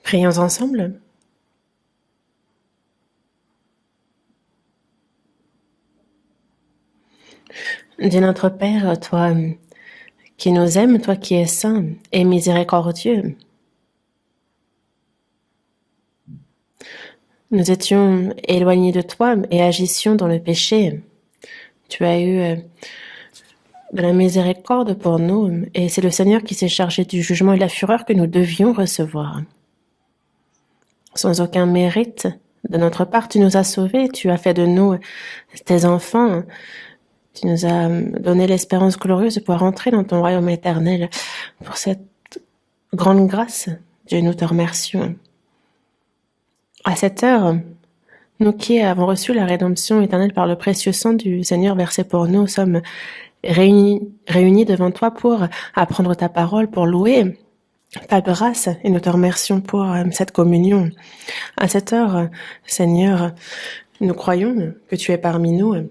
Prions ensemble. Dieu notre Père, toi qui nous aimes, toi qui es saint et miséricordieux, nous étions éloignés de toi et agissions dans le péché. Tu as eu de la miséricorde pour nous et c'est le Seigneur qui s'est chargé du jugement et de la fureur que nous devions recevoir. Sans aucun mérite de notre part, tu nous as sauvés, tu as fait de nous tes enfants, tu nous as donné l'espérance glorieuse de pouvoir entrer dans ton royaume éternel. Pour cette grande grâce, Dieu, nous te remercions. À cette heure, nous qui avons reçu la rédemption éternelle par le précieux sang du Seigneur versé pour nous, sommes réunis devant toi pour apprendre ta parole, pour louer ta grâce, et nous te remercions pour cette communion. À cette heure, Seigneur, nous croyons que tu es parmi nous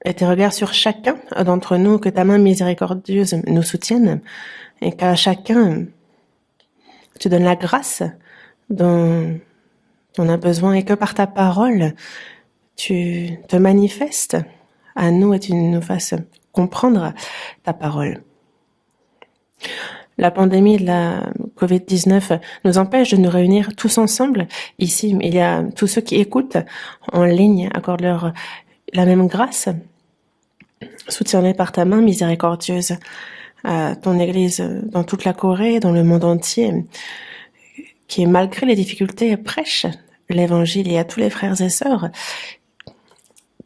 et tes regards sur chacun d'entre nous, que ta main miséricordieuse nous soutienne et qu'à chacun tu donnes la grâce dont on a besoin et que par ta parole tu te manifestes à nous et tu nous fasses comprendre ta parole. La pandémie de la Covid-19 nous empêche de nous réunir tous ensemble ici. Il y a tous ceux qui écoutent en ligne, accorde-leur la même grâce. Soutiens-les par ta main miséricordieuse à ton Église dans toute la Corée, dans le monde entier, qui malgré les difficultés prêche l'Évangile, et à tous les frères et sœurs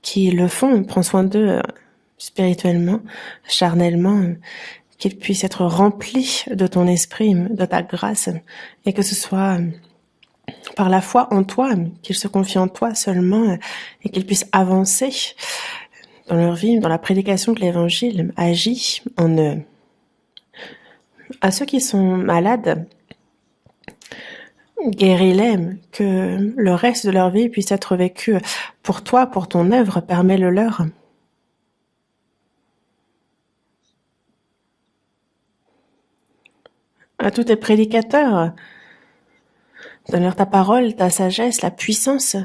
qui le font, prends soin d'eux spirituellement, charnellement, qu'ils puissent être remplis de ton esprit, de ta grâce, et que ce soit par la foi en toi, qu'ils se confient en toi seulement, et qu'ils puissent avancer dans leur vie, dans la prédication de l'Évangile, agit en eux. À ceux qui sont malades, guéris-les, que le reste de leur vie puisse être vécu pour toi, pour ton œuvre, permets-le leur. À tous tes prédicateurs, donne-leur ta parole, ta sagesse, la puissance,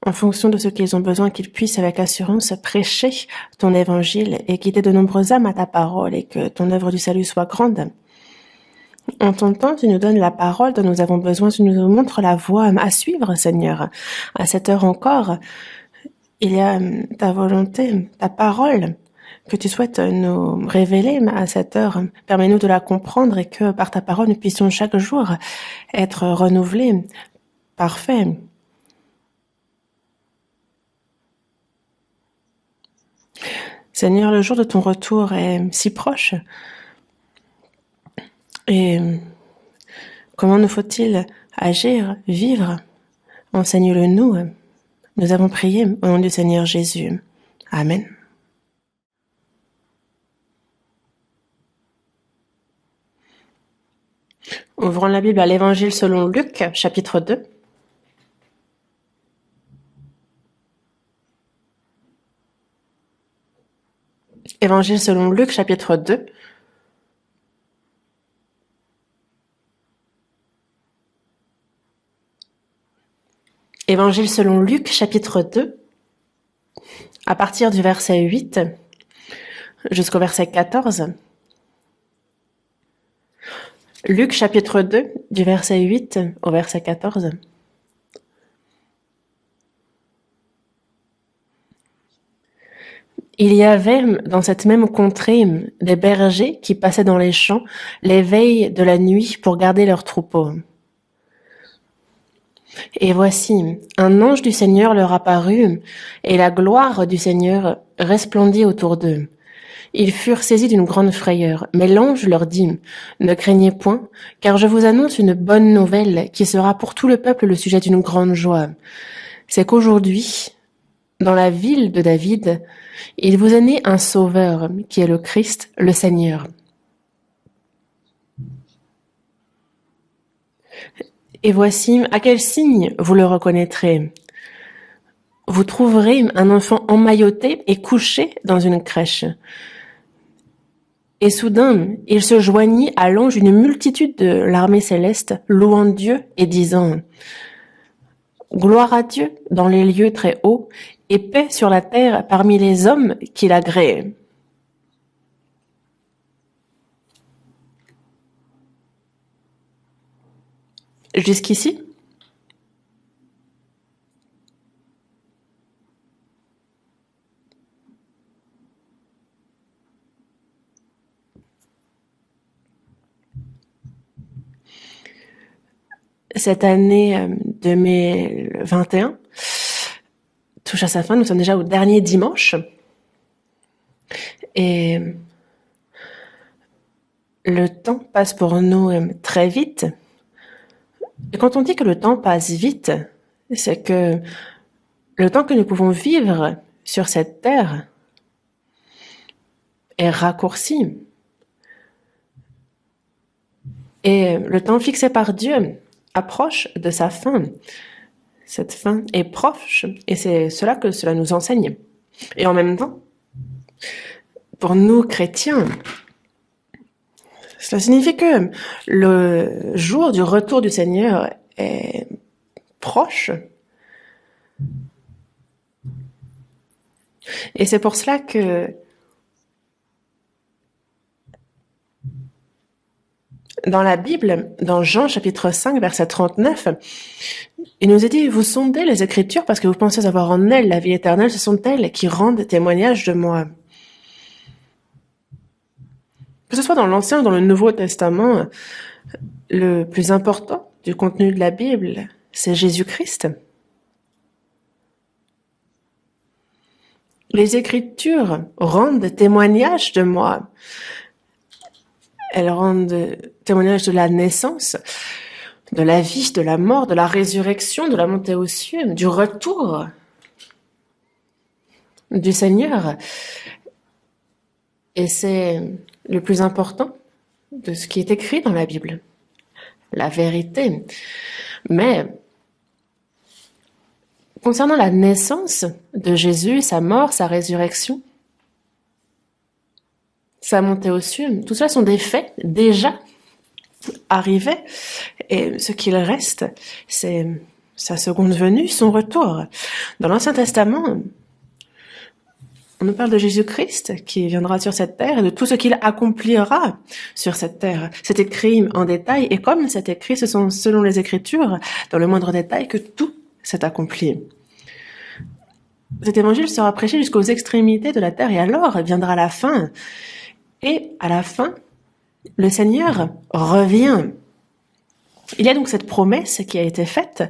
en fonction de ce qu'ils ont besoin, qu'ils puissent avec assurance prêcher ton évangile et guider de nombreuses âmes à ta parole, et que ton œuvre du salut soit grande. En ton temps, tu nous donnes la parole dont nous avons besoin, tu nous montres la voie à suivre, Seigneur. À cette heure encore, il y a ta volonté, ta parole, que tu souhaites nous révéler à cette heure. Permets-nous de la comprendre et que par ta parole, nous puissions chaque jour être renouvelés, parfaits. Seigneur, le jour de ton retour est si proche. Et comment nous faut-il agir, vivre? Enseigne-le nous. Nous avons prié au nom du Seigneur Jésus. Amen. Ouvrons la Bible à l'Évangile selon Luc, chapitre 2. Évangile selon Luc, chapitre 2. Évangile selon Luc, chapitre 2, à partir du verset 8 jusqu'au verset 14. Luc, chapitre 2, du verset 8 au verset 14. Il y avait dans cette même contrée des bergers qui passaient dans les champs les veilles de la nuit pour garder leurs troupeaux. Et voici, un ange du Seigneur leur apparut, et la gloire du Seigneur resplendit autour d'eux. Ils furent saisis d'une grande frayeur, mais l'ange leur dit, « Ne craignez point, car je vous annonce une bonne nouvelle qui sera pour tout le peuple le sujet d'une grande joie. C'est qu'aujourd'hui, dans la ville de David, il vous est né un sauveur, qui est le Christ, le Seigneur. Et voici, à quel signe vous le reconnaîtrez? Vous trouverez un enfant emmailloté et couché dans une crèche. Et soudain, il se joignit à l'ange une multitude de l'armée céleste, louant Dieu et disant: Gloire à Dieu dans les lieux très hauts, et paix sur la terre parmi les hommes qu'il a créés. Jusqu'ici? Cette année 2021 touche à sa fin. Nous sommes déjà au dernier dimanche. Et le temps passe pour nous très vite. Et quand on dit que le temps passe vite, c'est que le temps que nous pouvons vivre sur cette terre est raccourci. Et le temps fixé par Dieu approche de sa fin. Cette fin est proche, et c'est cela que cela nous enseigne. Et en même temps, pour nous chrétiens, cela signifie que le jour du retour du Seigneur est proche. Et c'est pour cela que dans la Bible, dans Jean chapitre 5, verset 39, il nous est dit: vous sondez les Écritures parce que vous pensez avoir en elles la vie éternelle, ce sont elles qui rendent témoignage de moi. Que ce soit dans l'Ancien ou dans le Nouveau Testament, le plus important du contenu de la Bible, c'est Jésus-Christ. Les Écritures rendent témoignage de moi. Elles rendent témoignage de la naissance, de la vie, de la mort, de la résurrection, de la montée aux cieux, du retour du Seigneur. Et c'est le plus important de ce qui est écrit dans la Bible, la vérité. Mais concernant la naissance de Jésus, sa mort, sa résurrection, sa montée aux cieux, tout cela sont des faits déjà arrivés. Et ce qu'il reste, c'est sa seconde venue, son retour. Dans l'Ancien Testament, on nous parle de Jésus-Christ qui viendra sur cette terre et de tout ce qu'il accomplira sur cette terre. C'est écrit en détail, et comme c'est écrit, ce sont selon les Écritures, dans le moindre détail, que tout s'est accompli. Cet évangile sera prêché jusqu'aux extrémités de la terre, et alors viendra la fin. Et à la fin, le Seigneur revient. Il y a donc cette promesse qui a été faite,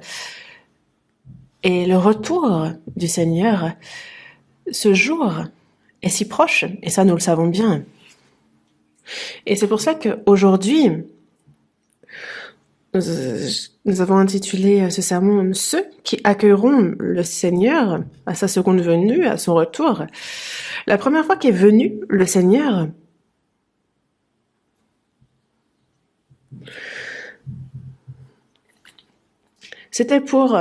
et le retour du Seigneur, ce jour, est si proche, et ça nous le savons bien. Et c'est pour ça qu'aujourd'hui, nous avons intitulé ce sermon « Ceux qui accueilleront le Seigneur à sa seconde venue, à son retour ». La première fois qu'est venu le Seigneur, c'était pour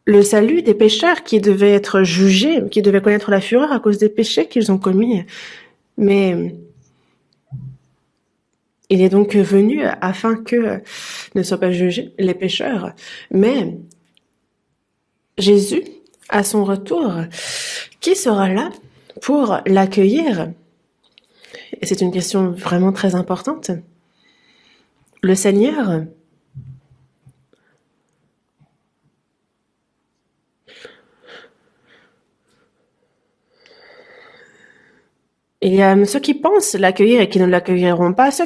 le salut des pécheurs qui devaient être jugés, qui devaient connaître la fureur à cause des péchés qu'ils ont commis. Mais il est donc venu afin que ne soient pas jugés les pécheurs. Mais Jésus, à son retour, qui sera là pour l'accueillir? Et c'est une question vraiment très importante. Le Seigneur, il y a ceux qui pensent l'accueillir et qui ne l'accueilleront pas, ceux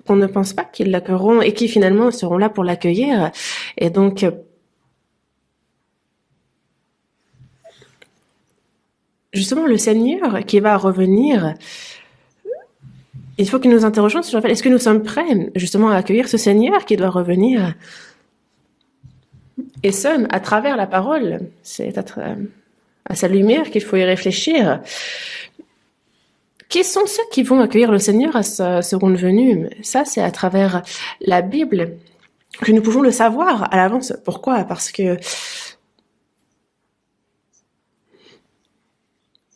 qu'on ne pense pas qu'ils l'accueilleront et qui finalement seront là pour l'accueillir. Et donc, justement, le Seigneur qui va revenir, il faut que nous nous interrogions sur le fait, est-ce que nous sommes prêts justement à accueillir ce Seigneur qui doit revenir? Et ce, à travers la parole, c'est à sa lumière qu'il faut y réfléchir. Qui sont ceux qui vont accueillir le Seigneur à sa seconde venue? Ça, c'est à travers la Bible que nous pouvons le savoir à l'avance. Pourquoi? Parce que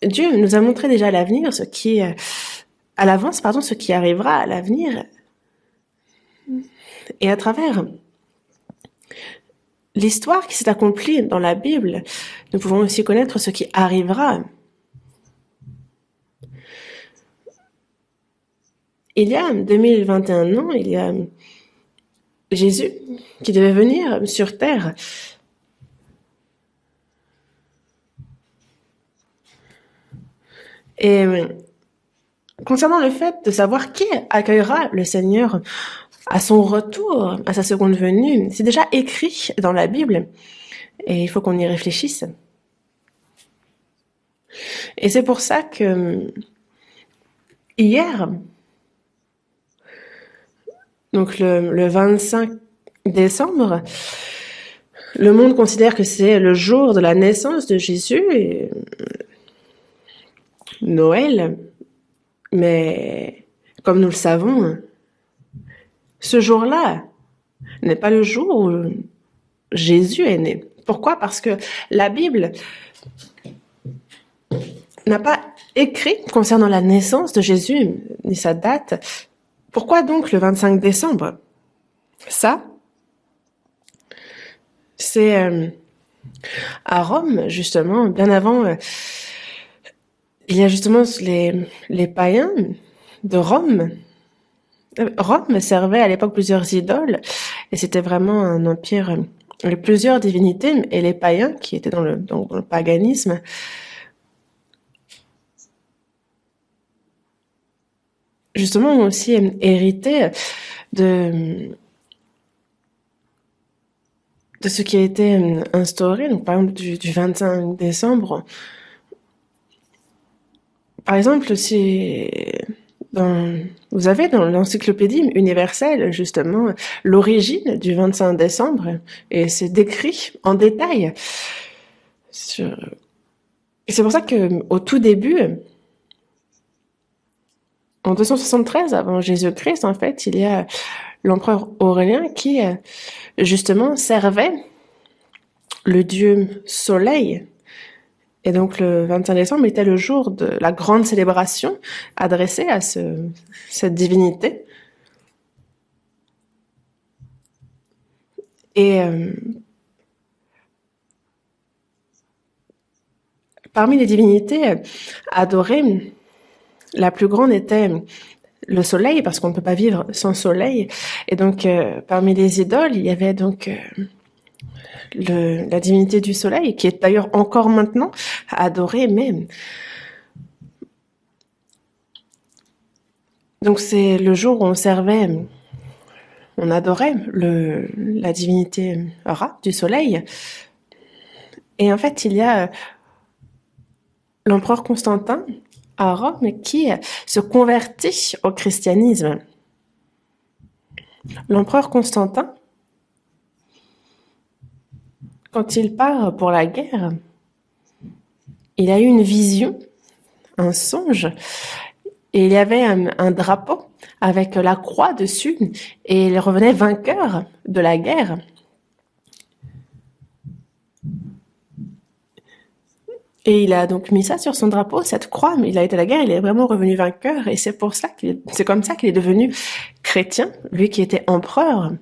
Dieu nous a montré déjà à l'avenir à l'avance, pardon, ce qui arrivera à l'avenir. Et à travers l'histoire qui s'est accomplie dans la Bible, nous pouvons aussi connaître ce qui arrivera. Il y a 2021 ans, il y a Jésus qui devait venir sur terre. Et concernant le fait de savoir qui accueillera le Seigneur à son retour, à sa seconde venue, c'est déjà écrit dans la Bible et il faut qu'on y réfléchisse. Et c'est pour ça que hier, donc le 25 décembre, le monde considère que c'est le jour de la naissance de Jésus et Noël, mais comme nous le savons, ce jour-là n'est pas le jour où Jésus est né. Pourquoi? Parce que la Bible n'a pas écrit concernant la naissance de Jésus, ni sa date. Pourquoi donc le 25 décembre? Ça, c'est à Rome, justement, bien avant, il y a justement les païens de Rome. Rome servait à l'époque plusieurs idoles, et c'était vraiment un empire de plusieurs divinités, et les païens, qui étaient dans le paganisme, justement, ont aussi hérité de ce qui a été instauré. Donc, par exemple, du 25 décembre. Par exemple, vous avez dans l'encyclopédie universelle, justement, l'origine du 25 décembre, et c'est décrit en détail. Et c'est pour ça qu'au tout début, en 273 avant Jésus-Christ, en fait, il y a l'empereur Aurélien qui, justement, servait le dieu Soleil. Et donc, le 25 décembre était le jour de la grande célébration adressée à cette divinité. Et parmi les divinités adorées, la plus grande était le soleil, parce qu'on ne peut pas vivre sans soleil. Et donc, parmi les idoles, il y avait donc la divinité du soleil, qui est d'ailleurs encore maintenant adorée même. Donc, c'est le jour où on adorait la divinité Ra, du soleil. Et en fait, il y a l'empereur Constantin à Rome qui se convertit au christianisme. L'empereur Constantin, quand il part pour la guerre, il a eu une vision, un songe, et il y avait un drapeau avec la croix dessus, et il revenait vainqueur de la guerre. Et il a donc mis ça sur son drapeau, cette croix, mais il a été à la guerre, il est vraiment revenu vainqueur, et c'est comme ça qu'il est devenu chrétien, lui qui était empereur.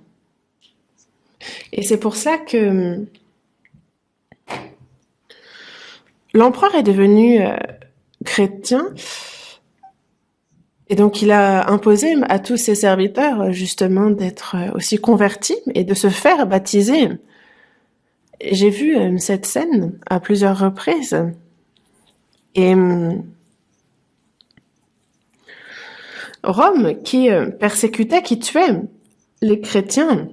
Et c'est pour ça que l'empereur est devenu chrétien, et donc il a imposé à tous ses serviteurs justement d'être aussi convertis et de se faire baptiser. J'ai vu cette scène à plusieurs reprises. Et Rome, qui persécutait, qui tuait les chrétiens,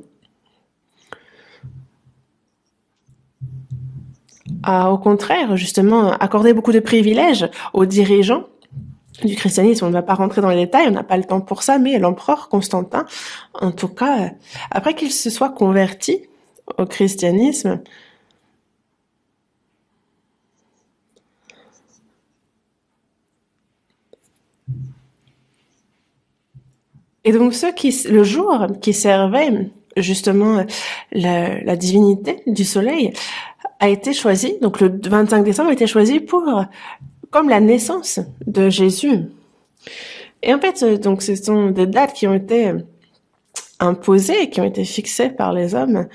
a au contraire justement accordé beaucoup de privilèges aux dirigeants du christianisme. On ne va pas rentrer dans les détails, on n'a pas le temps pour ça, mais l'empereur Constantin, en tout cas, après qu'il se soit converti au christianisme, et donc le jour qui servait justement la divinité du soleil a été choisi, donc le 25 décembre a été choisi pour comme la naissance de Jésus. Et en fait, donc, ce sont des dates qui ont été imposées, qui ont été fixées par les hommes.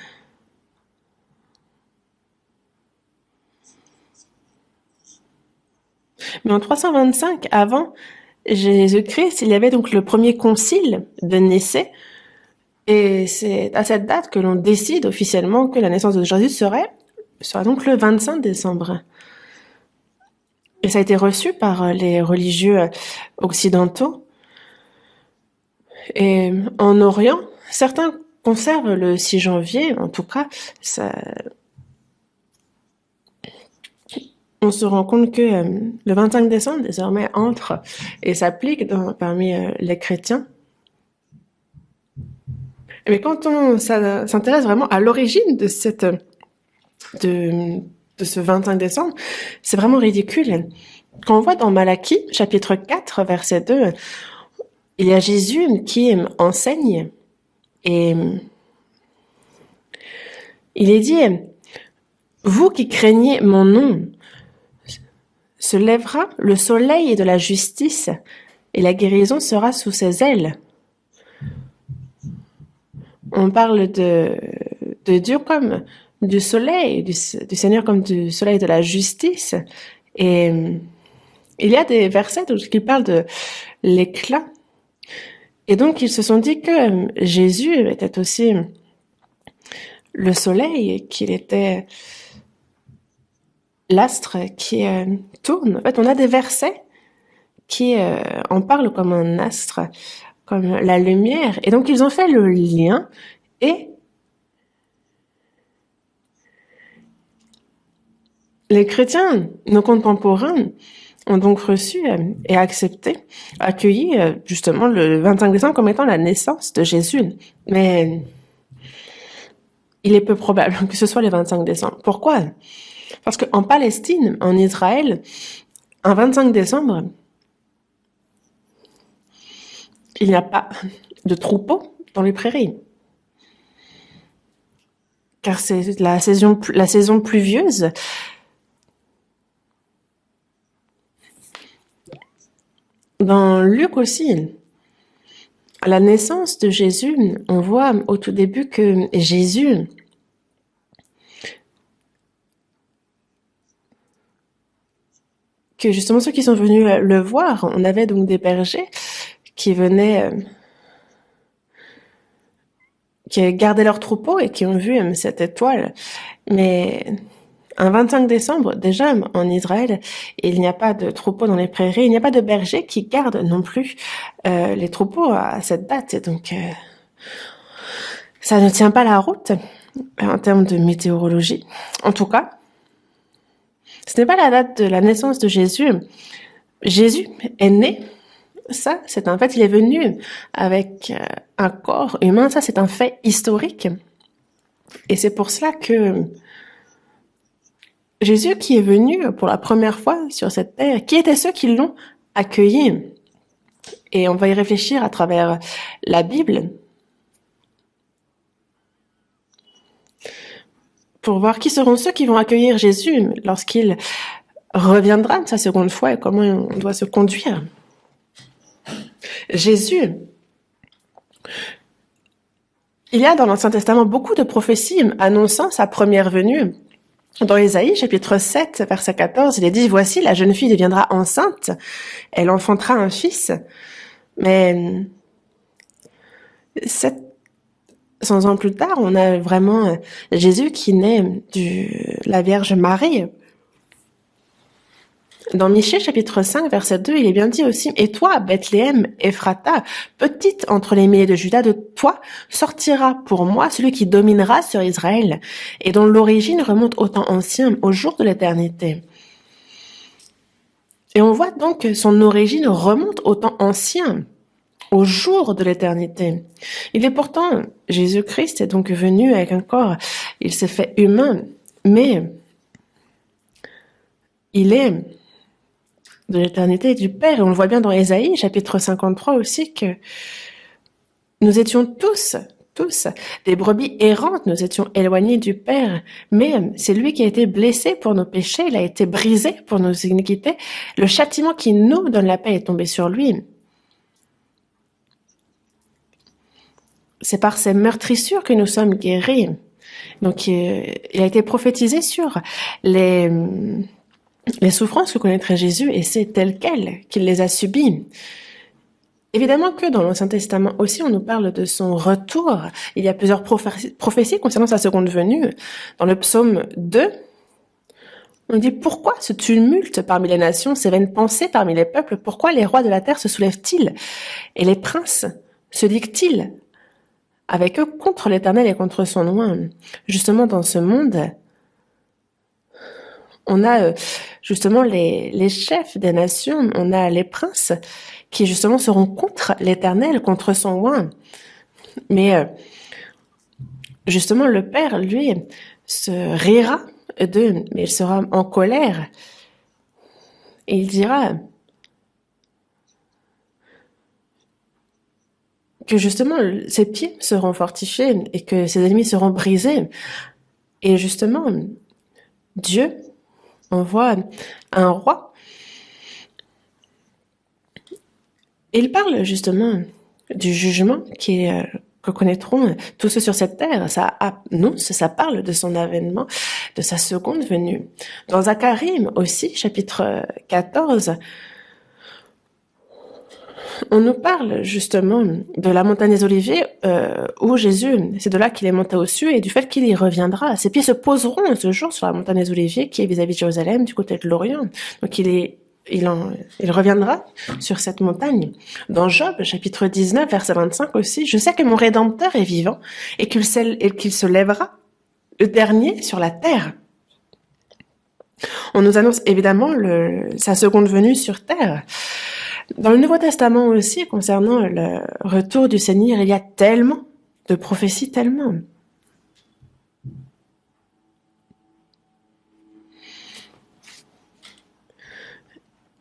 Mais en 325 avant Jésus-Christ, il y avait donc le premier concile de Nicée. Et c'est à cette date que l'on décide officiellement que la naissance de Jésus sera donc le 25 décembre. Et ça a été reçu par les religieux occidentaux. Et en Orient, certains conservent le 6 janvier, en tout cas, on se rend compte que le 25 décembre désormais entre et s'applique parmi les chrétiens. Mais quand on s'intéresse vraiment à l'origine de ce 25 décembre, c'est vraiment ridicule. Quand on voit dans Malachie, chapitre 4, verset 2, il y a Jésus qui enseigne et il est dit « Vous qui craignez mon nom, se lèvera le soleil de la justice et la guérison sera sous ses ailes. » On parle de Dieu comme du soleil, du Seigneur comme du soleil de la justice. Et il y a des versets qui parlent de l'éclat. Et donc, ils se sont dit que Jésus était aussi le soleil, qu'il était l'astre qui tourne. En fait, on a des versets qui en parlent comme un astre, comme la lumière. Et donc, ils ont fait le lien et les chrétiens, nos contemporains, ont donc reçu et accueilli justement le 25 décembre comme étant la naissance de Jésus. Mais il est peu probable que ce soit le 25 décembre. Pourquoi? Parce qu'en Palestine, en Israël, un 25 décembre, il n'y a pas de troupeaux dans les prairies. Car c'est la saison pluvieuse. Dans Luc aussi, à la naissance de Jésus, on voit au tout début que Jésus que justement ceux qui sont venus le voir, on avait donc des bergers qui venaient, qui gardaient leurs troupeaux et qui ont vu cette étoile. Mais un 25 décembre, déjà en Israël, il n'y a pas de troupeaux dans les prairies, il n'y a pas de bergers qui gardent non plus les troupeaux à cette date. Et donc, ça ne tient pas la route en termes de météorologie. En tout cas, ce n'est pas la date de la naissance de Jésus. Jésus est né. Ça, c'est un fait. Il est venu avec un corps humain. Ça, c'est un fait historique. Et c'est pour cela que Jésus qui est venu pour la première fois sur cette terre, qui étaient ceux qui l'ont accueilli? Et on va y réfléchir à travers la Bible pour voir qui seront ceux qui vont accueillir Jésus lorsqu'il reviendra de sa seconde fois et comment on doit se conduire. Jésus, il y a dans l'Ancien Testament beaucoup de prophéties annonçant sa première venue. Dans Ésaïe, chapitre 7, verset 14, il est dit « Voici, la jeune fille deviendra enceinte, elle enfantera un fils. » Mais 700 ans plus tard, on a vraiment Jésus qui naît de la Vierge Marie. Dans Michée, chapitre 5, verset 2, il est bien dit aussi « Et toi, Bethléem, Ephrata, petite entre les milliers de Juda, de toi sortira pour moi celui qui dominera sur Israël, et dont l'origine remonte au temps ancien, au jour de l'éternité. » Et on voit donc que son origine remonte au temps ancien, au jour de l'éternité. Il est pourtant, Jésus-Christ est donc venu avec un corps, il s'est fait humain, mais il est de l'éternité et du Père. Et on le voit bien dans Ésaïe, chapitre 53 aussi, que nous étions tous tous, des brebis errantes, nous étions éloignés du Père, mais c'est lui qui a été blessé pour nos péchés, il a été brisé pour nos iniquités, le châtiment qui nous donne la paix est tombé sur lui. C'est par ses meurtrissures que nous sommes guéris. Donc, il a été prophétisé sur les souffrances que connaîtrait Jésus, et c'est tel quel qu'il les a subies. Évidemment que dans l'Ancien Testament aussi, on nous parle de son retour. Il y a plusieurs prophéties concernant sa seconde venue. Dans le psaume 2, on dit « Pourquoi ce tumulte parmi les nations, ces vaines pensées parmi les peuples? Pourquoi les rois de la terre se soulèvent-ils? Et les princes se dictent-ils avec eux contre l'Éternel et contre son nom ?» Justement, dans ce monde, on a justement les chefs des nations, on a les princes qui justement seront contre l'Éternel, contre son oint. Mais justement, le Père, lui, se rira d'eux, mais il sera en colère. Et il dira que justement, ses pieds seront fortifiés et que ses ennemis seront brisés. Et justement, Dieu envoie un roi. Il parle justement du jugement que connaîtront tous ceux sur cette terre. Ça annonce, ça parle de son avènement, de sa seconde venue. Dans Zacharie aussi, chapitre 14, on nous parle justement de la montagne des Oliviers où Jésus, c'est de là qu'il est monté aux cieux et du fait qu'il y reviendra. Ses pieds se poseront ce jour sur la montagne des Oliviers qui est vis-à-vis de Jérusalem, du côté de l'Orient. Donc il reviendra sur cette montagne. Dans Job, chapitre 19, verset 25 aussi, « Je sais que mon Rédempteur est vivant et qu'il se lèvera, le dernier sur la terre. » On nous annonce évidemment sa seconde venue sur terre. Dans le Nouveau Testament aussi, concernant le retour du Seigneur, il y a tellement de prophéties, tellement.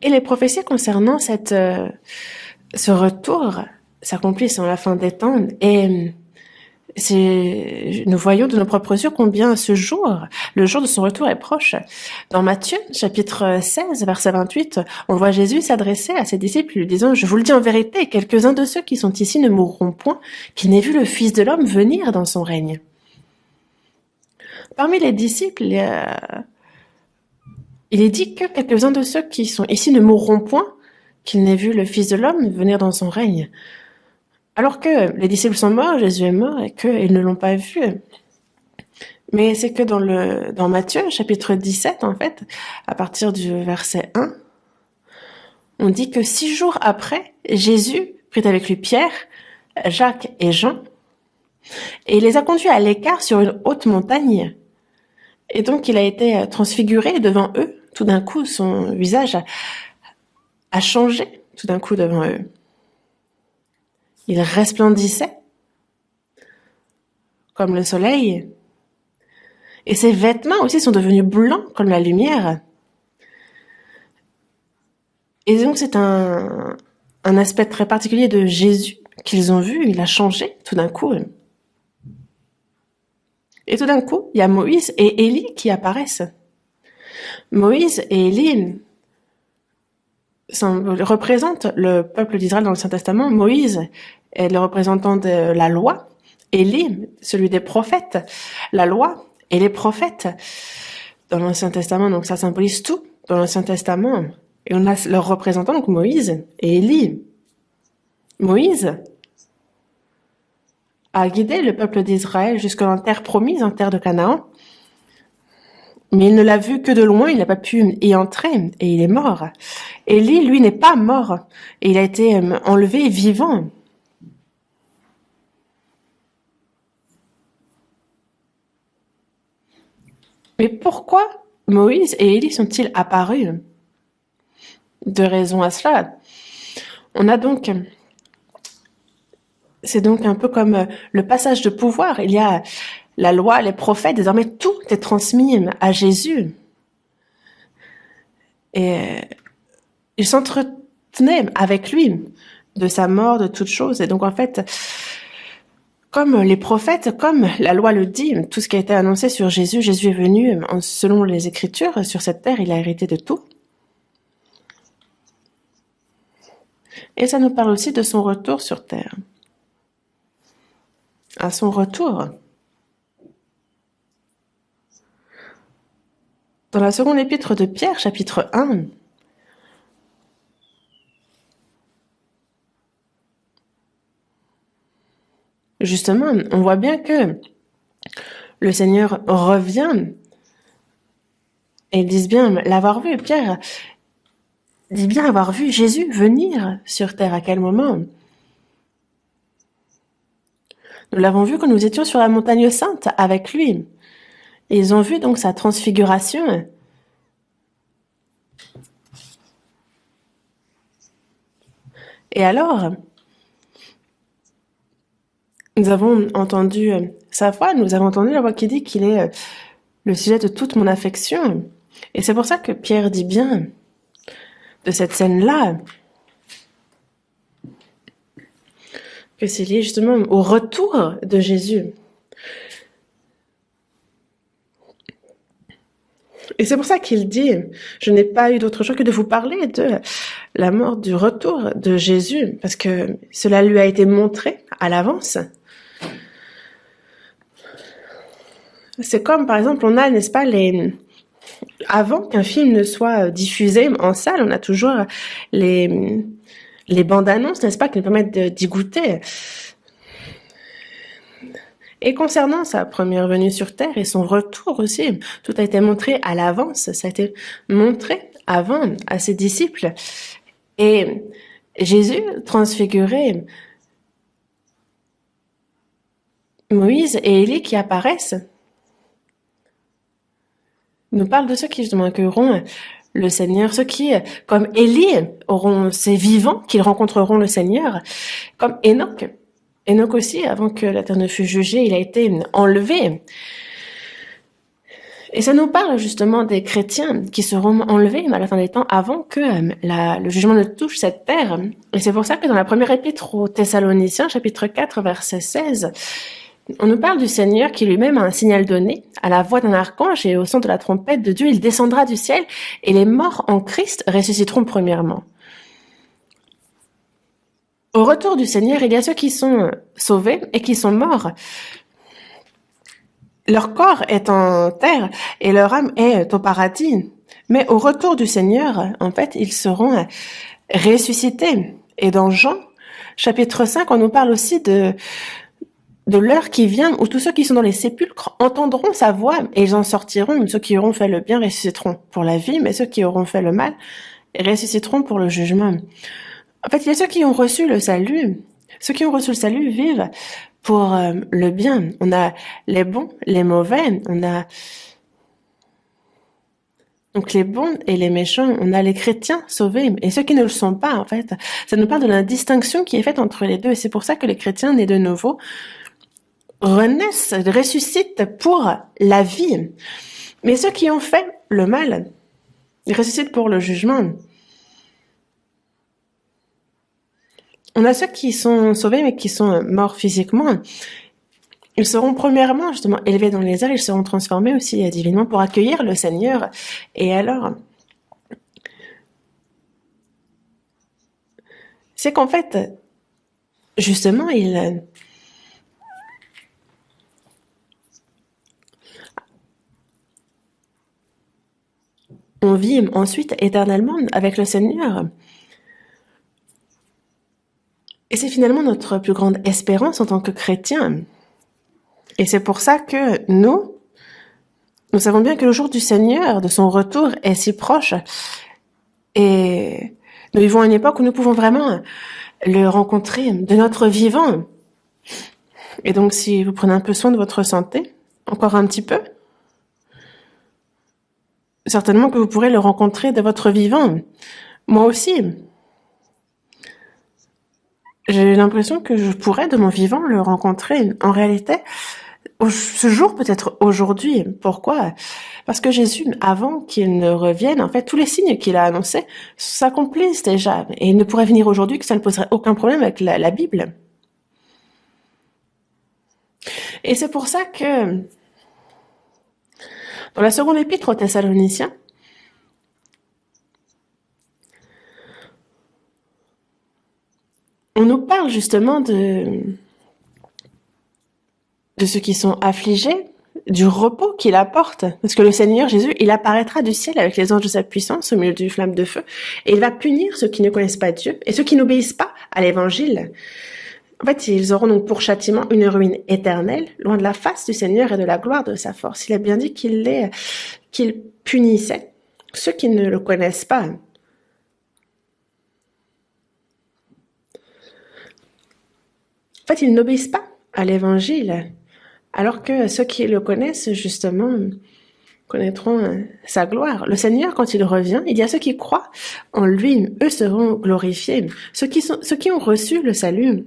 Et les prophéties concernant ce retour s'accomplissent en la fin des temps. Et nous voyons de nos propres yeux combien ce jour, le jour de son retour est proche. Dans Matthieu, chapitre 16, verset 28, on voit Jésus s'adresser à ses disciples lui disant « Je vous le dis en vérité, quelques-uns de ceux qui sont ici ne mourront point, qu'ils n'aient vu le Fils de l'homme venir dans son règne. » Parmi les disciples, il est dit que quelques-uns de ceux qui sont ici ne mourront point, qu'ils n'aient vu le Fils de l'homme venir dans son règne. Alors que les disciples sont morts, Jésus est mort et qu'ils ne l'ont pas vu. Mais c'est que dans Matthieu, chapitre 17, en fait, à partir du verset 1, on dit que 6 jours après, Jésus prit avec lui Pierre, Jacques et Jean, et il les a conduits à l'écart sur une haute montagne. Et donc il a été transfiguré devant eux. Tout d'un coup, son visage a changé, tout d'un coup devant eux. Il resplendissait comme le soleil. Et ses vêtements aussi sont devenus blancs comme la lumière. Et donc c'est un aspect très particulier de Jésus qu'ils ont vu. Il a changé tout d'un coup. Et tout d'un coup, il y a Moïse et Élie qui apparaissent. Moïse et Élie représentent le peuple d'Israël dans l'Ancien Testament. Moïse est le représentant de la loi, Élie, celui des prophètes, la loi et les prophètes dans l'Ancien Testament. Donc ça symbolise tout dans l'Ancien Testament. Et on a leurs représentants, donc Moïse et Élie. Moïse a guidé le peuple d'Israël jusqu'en terre promise, en terre de Canaan. Mais il ne l'a vu que de loin, il n'a pas pu y entrer et il est mort. Élie, lui, n'est pas mort et il a été enlevé vivant. Mais pourquoi Moïse et Élie sont-ils apparus? 2 raisons à cela. C'est donc un peu comme le passage de pouvoir. Il y a la loi, les prophètes, désormais tout est transmis à Jésus. Et il s'entretenait avec lui de sa mort, de toutes choses. Et donc en fait, comme les prophètes, comme la loi le dit, tout ce qui a été annoncé sur Jésus, Jésus est venu selon les Écritures, sur cette terre, il a hérité de tout. Et ça nous parle aussi de son retour sur terre. À son retour, dans la seconde épître de Pierre, chapitre 1, justement, on voit bien que le Seigneur revient et ils disent bien l'avoir vu. Pierre dit bien avoir vu Jésus venir sur terre. À quel moment? Nous l'avons vu quand nous étions sur la montagne sainte avec lui. Et ils ont vu donc sa transfiguration. Et alors, nous avons entendu sa voix, nous avons entendu la voix qui dit qu'il est le sujet de toute mon affection. Et c'est pour ça que Pierre dit bien de cette scène-là que c'est lié justement au retour de Jésus. Et c'est pour ça qu'il dit, je n'ai pas eu d'autre choix que de vous parler de la mort, du retour de Jésus, parce que cela lui a été montré à l'avance. C'est comme, par exemple, on a, n'est-ce pas, avant qu'un film ne soit diffusé en salle, on a toujours les bandes annonces, n'est-ce pas, qui nous permettent d'y goûter. Et concernant sa première venue sur Terre et son retour aussi, tout a été montré à l'avance, ça a été montré avant à ses disciples. Et Jésus transfiguré, Moïse et Élie qui apparaissent, nous parle de ceux qui justement accueilleront le Seigneur, ceux qui, comme Élie, auront ces vivants, qu'ils rencontreront le Seigneur, comme Enoch. Enoch aussi, avant que la terre ne fût jugée, il a été enlevé. Et ça nous parle justement des chrétiens qui seront enlevés à la fin des temps avant que le jugement ne touche cette terre. Et c'est pour ça que dans la première épître aux Thessaloniciens, chapitre 4, verset 16, on nous parle du Seigneur qui lui-même a un signal donné, à la voix d'un archange et au son de la trompette de Dieu, il descendra du ciel et les morts en Christ ressusciteront premièrement. Au retour du Seigneur, il y a ceux qui sont sauvés et qui sont morts. Leur corps est en terre et leur âme est au paradis. Mais au retour du Seigneur, en fait, ils seront ressuscités. Et dans Jean, chapitre 5, on nous parle aussi de l'heure qui vient où tous ceux qui sont dans les sépulcres entendront sa voix et ils en sortiront. Ceux qui auront fait le bien ressusciteront pour la vie, mais ceux qui auront fait le mal ressusciteront pour le jugement. En fait, il y a ceux qui ont reçu le salut. Ceux qui ont reçu le salut vivent pour le bien. On a les bons, les mauvais, on a donc les bons et les méchants, on a les chrétiens sauvés et ceux qui ne le sont pas, en fait. Ça nous parle de la distinction qui est faite entre les deux et c'est pour ça que les chrétiens nés de nouveau renaissent, ressuscitent pour la vie. Mais ceux qui ont fait le mal, ils ressuscitent pour le jugement. On a ceux qui sont sauvés mais qui sont morts physiquement. Ils seront premièrement justement élevés dans les airs, ils seront transformés aussi divinement pour accueillir le Seigneur. Et alors, c'est qu'en fait, justement, on vit ensuite éternellement avec le Seigneur. Et c'est finalement notre plus grande espérance en tant que chrétiens. Et c'est pour ça que nous savons bien que le jour du Seigneur, de son retour, est si proche. Et nous vivons à une époque où nous pouvons vraiment le rencontrer de notre vivant. Et donc, si vous prenez un peu soin de votre santé, encore un petit peu, certainement que vous pourrez le rencontrer de votre vivant. Moi aussi. J'ai l'impression que je pourrais, de mon vivant, le rencontrer. En réalité, ce jour, peut-être aujourd'hui. Pourquoi? Parce que Jésus, avant qu'il ne revienne, en fait, tous les signes qu'il a annoncés s'accomplissent déjà. Et il ne pourrait venir aujourd'hui que ça ne poserait aucun problème avec la Bible. Et c'est pour ça que, dans la seconde épître aux Thessaloniciens, on nous parle justement de ceux qui sont affligés, du repos qu'il apporte. Parce que le Seigneur Jésus, il apparaîtra du ciel avec les anges de sa puissance au milieu d'une flamme de feu, et il va punir ceux qui ne connaissent pas Dieu et ceux qui n'obéissent pas à l'évangile. En fait, ils auront donc pour châtiment une ruine éternelle, loin de la face du Seigneur et de la gloire de sa force. Il a bien dit qu'il punissait ceux qui ne le connaissent pas. En fait, ils n'obéissent pas à l'évangile, alors que ceux qui le connaissent, justement, connaîtront sa gloire. Le Seigneur, quand il revient, il y a ceux qui croient en lui, eux seront glorifiés. Ceux qui ont reçu le salut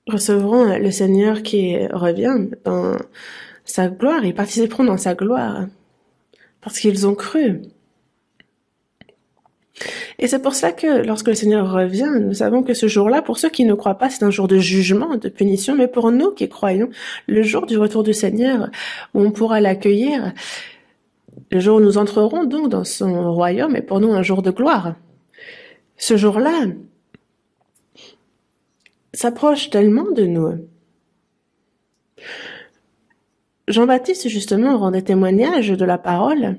recevront le Seigneur qui revient dans sa gloire. Ils participeront dans sa gloire parce qu'ils ont cru. Et c'est pour cela que lorsque le Seigneur revient, nous savons que ce jour-là, pour ceux qui ne croient pas, c'est un jour de jugement, de punition, mais pour nous qui croyons, le jour du retour du Seigneur, où on pourra l'accueillir, le jour où nous entrerons donc dans son royaume, est pour nous un jour de gloire. Ce jour-là s'approche tellement de nous. Jean-Baptiste, justement, rendait témoignage de la parole.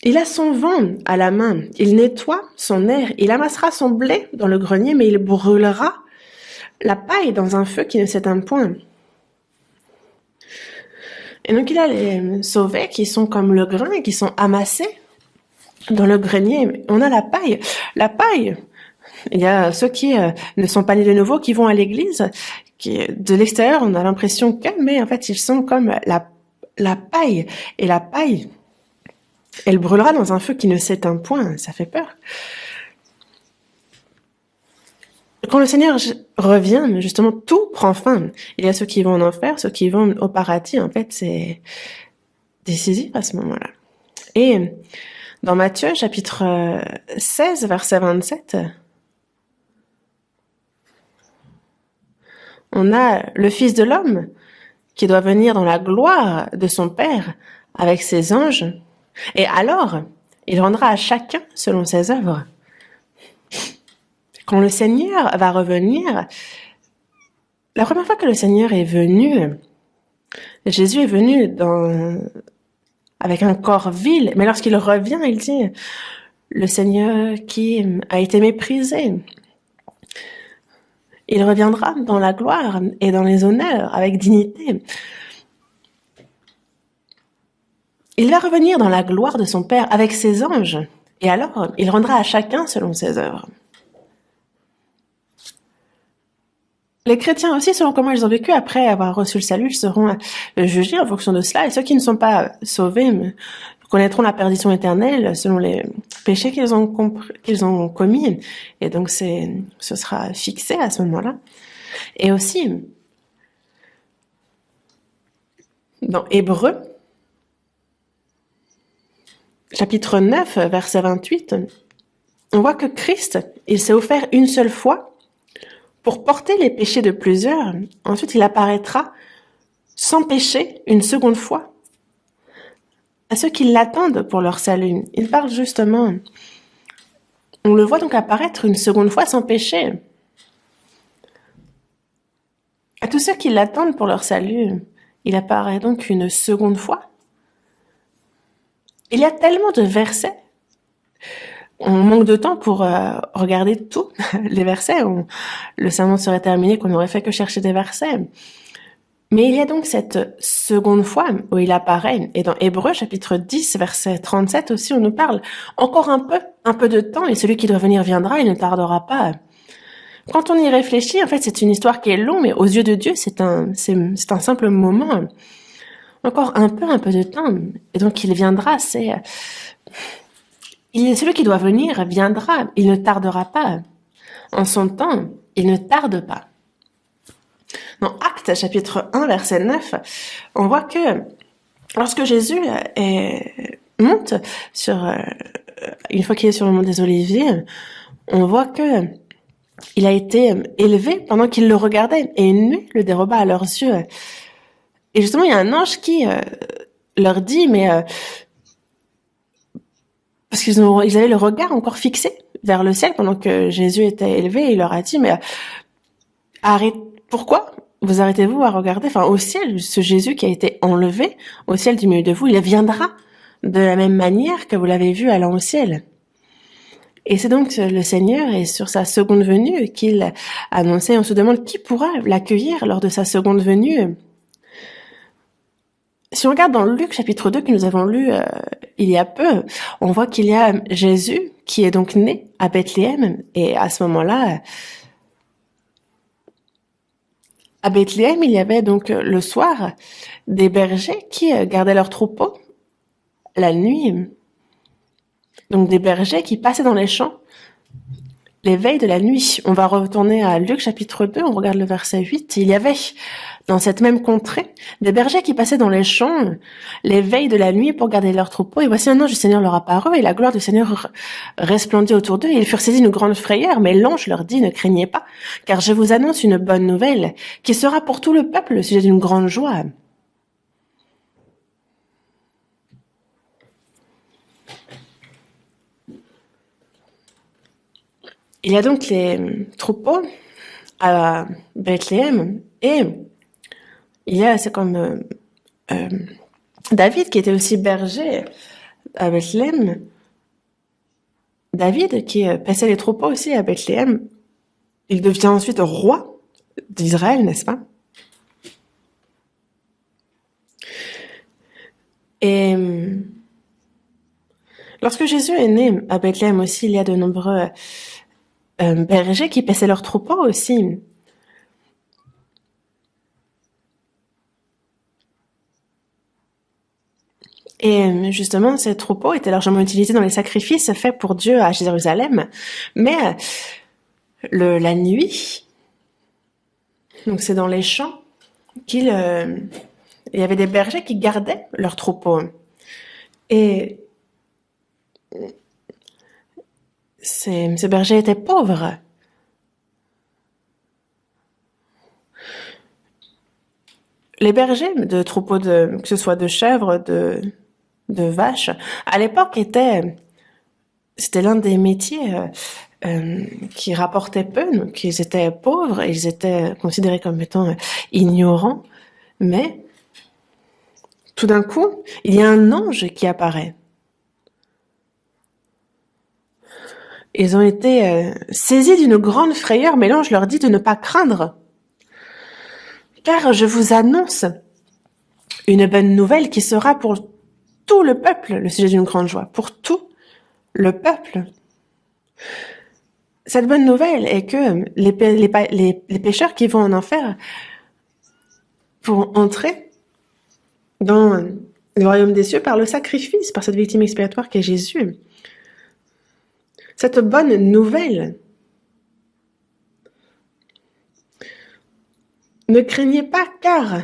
Il a son vent à la main, il nettoie son air, il amassera son blé dans le grenier, mais il brûlera la paille dans un feu qui ne s'éteint point. Et donc il a les sauvés qui sont comme le grain, qui sont amassés dans le grenier. On a la paille. La paille, il y a ceux qui ne sont pas nés de nouveau, qui vont à l'église, qui de l'extérieur on a l'impression que, mais en fait ils sont comme la paille. Et la paille, elle brûlera dans un feu qui ne s'éteint point. Ça fait peur. Quand le Seigneur revient, justement, tout prend fin. Il y a ceux qui vont en enfer, ceux qui vont au paradis. En fait, c'est décisif à ce moment-là. Et dans Matthieu, chapitre 16, verset 27, on a le Fils de l'homme qui doit venir dans la gloire de son Père avec ses anges. Et alors, il rendra à chacun selon ses œuvres. Quand le Seigneur va revenir, la première fois que le Seigneur est venu, Jésus est venu avec un corps vil, mais lorsqu'il revient, il dit, le Seigneur qui a été méprisé, il reviendra dans la gloire et dans les honneurs, avec dignité. Il va revenir dans la gloire de son Père avec ses anges, et alors il rendra à chacun selon ses œuvres. Les chrétiens aussi, selon comment ils ont vécu après avoir reçu le salut, ils seront jugés en fonction de cela, et ceux qui ne sont pas sauvés connaîtront la perdition éternelle selon les péchés qu'ils ont commis, et donc ce sera fixé à ce moment-là. Et aussi, dans Hébreux, chapitre 9, verset 28, on voit que Christ, il s'est offert une seule fois pour porter les péchés de plusieurs. Ensuite, il apparaîtra sans péché une seconde fois à ceux qui l'attendent pour leur salut. Il parle justement, on le voit donc apparaître une seconde fois sans péché. À tous ceux qui l'attendent pour leur salut, il apparaît donc une seconde fois. Il y a tellement de versets. On manque de temps pour regarder tous les versets. Le sermon serait terminé qu'on n'aurait fait que chercher des versets. Mais il y a donc cette seconde fois où il apparaît. Et dans Hébreux, chapitre 10, verset 37 aussi, on nous parle encore un peu de temps, et celui qui doit venir viendra, il ne tardera pas. Quand on y réfléchit, en fait, c'est une histoire qui est longue, mais aux yeux de Dieu, c'est un simple moment. Encore un peu de temps. Et donc, il viendra, celui qui doit venir viendra, il ne tardera pas. En son temps, il ne tarde pas. Dans Actes, chapitre 1, verset 9, on voit que lorsque Jésus monte une fois qu'il est sur le mont des Oliviers, on voit que il a été élevé pendant qu'ils le regardaient, et une nuée le déroba à leurs yeux. Et justement, il y a un ange qui leur dit, mais parce ils avaient le regard encore fixé vers le ciel pendant que Jésus était élevé, et il leur a dit, mais pourquoi vous arrêtez-vous à regarder, au ciel, ce Jésus qui a été enlevé au ciel du milieu de vous, il viendra de la même manière que vous l'avez vu allant au ciel. Et c'est donc le Seigneur, et sur sa seconde venue, qu'il annonçait. On se demande qui pourra l'accueillir lors de sa seconde venue. Si on regarde dans Luc chapitre 2 que nous avons lu il y a peu, on voit qu'il y a Jésus qui est donc né à Bethléem, et à ce moment-là, à Bethléem, il y avait donc le soir des bergers qui gardaient leurs troupeaux la nuit. Donc des bergers qui passaient dans les champs les veilles de la nuit. On va retourner à Luc chapitre 2, on regarde le verset 8. Il y avait dans cette même contrée des bergers qui passaient dans les champs les veilles de la nuit pour garder leurs troupeaux. Et voici un ange du Seigneur leur apparut, et la gloire du Seigneur resplendit autour d'eux, et ils furent saisis d'une grande frayeur. Mais l'ange leur dit, ne craignez pas, car je vous annonce une bonne nouvelle, qui sera pour tout le peuple le sujet d'une grande joie. Il y a donc les troupeaux à Bethléem, et c'est comme David qui était aussi berger à Bethléem. David qui paissait les troupeaux aussi à Bethléem. Il devient ensuite roi d'Israël, n'est-ce pas? Et lorsque Jésus est né à Bethléem aussi, il y a de nombreux bergers qui paissaient leurs troupeaux aussi. Et justement, ces troupeaux étaient largement utilisés dans les sacrifices faits pour Dieu à Jérusalem. Mais la nuit, donc c'est dans les champs qu'il y avait des bergers qui gardaient leurs troupeaux. Et ces bergers étaient pauvres. Les bergers de troupeaux, que ce soit de chèvres, de vaches, à l'époque c'était l'un des métiers qui rapportaient peu, donc ils étaient pauvres, et ils étaient considérés comme étant ignorants. Mais tout d'un coup, il y a un ange qui apparaît. Ils ont été saisis d'une grande frayeur, mais l'ange leur dit de ne pas craindre. Car je vous annonce une bonne nouvelle qui sera pour tout le peuple le sujet d'une grande joie. Pour tout le peuple. Cette bonne nouvelle est que les pécheurs qui vont en enfer vont entrer dans le royaume des cieux par le sacrifice, par cette victime expiatoire qu'est Jésus. Cette bonne nouvelle. Ne craignez pas, car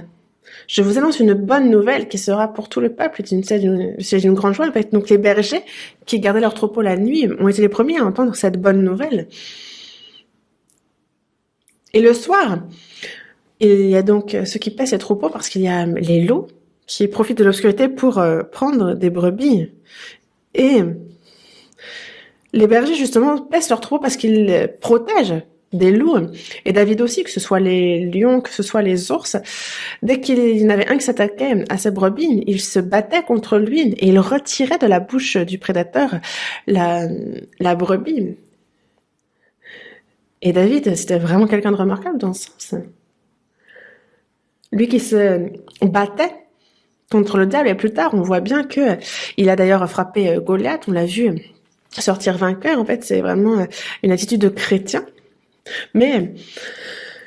je vous annonce une bonne nouvelle qui sera pour tout le peuple, c'est une grande joie. Donc les bergers qui gardaient leurs troupeaux la nuit ont été les premiers à entendre cette bonne nouvelle. Et le soir, il y a donc ceux qui paissent les troupeaux parce qu'il y a les loups qui profitent de l'obscurité pour prendre des brebis. Et les bergers, justement, paissent leurs troupeaux parce qu'ils protègent des loups. Et David aussi, que ce soit les lions, que ce soit les ours, dès qu'il y en avait un qui s'attaquait à ses brebis, il se battait contre lui et il retirait de la bouche du prédateur la brebis. Et David, c'était vraiment quelqu'un de remarquable dans ce sens. Lui qui se battait contre le diable, et plus tard, on voit bien que il a d'ailleurs frappé Goliath, on l'a vu sortir vainqueur. En fait, c'est vraiment une attitude de chrétien. Mais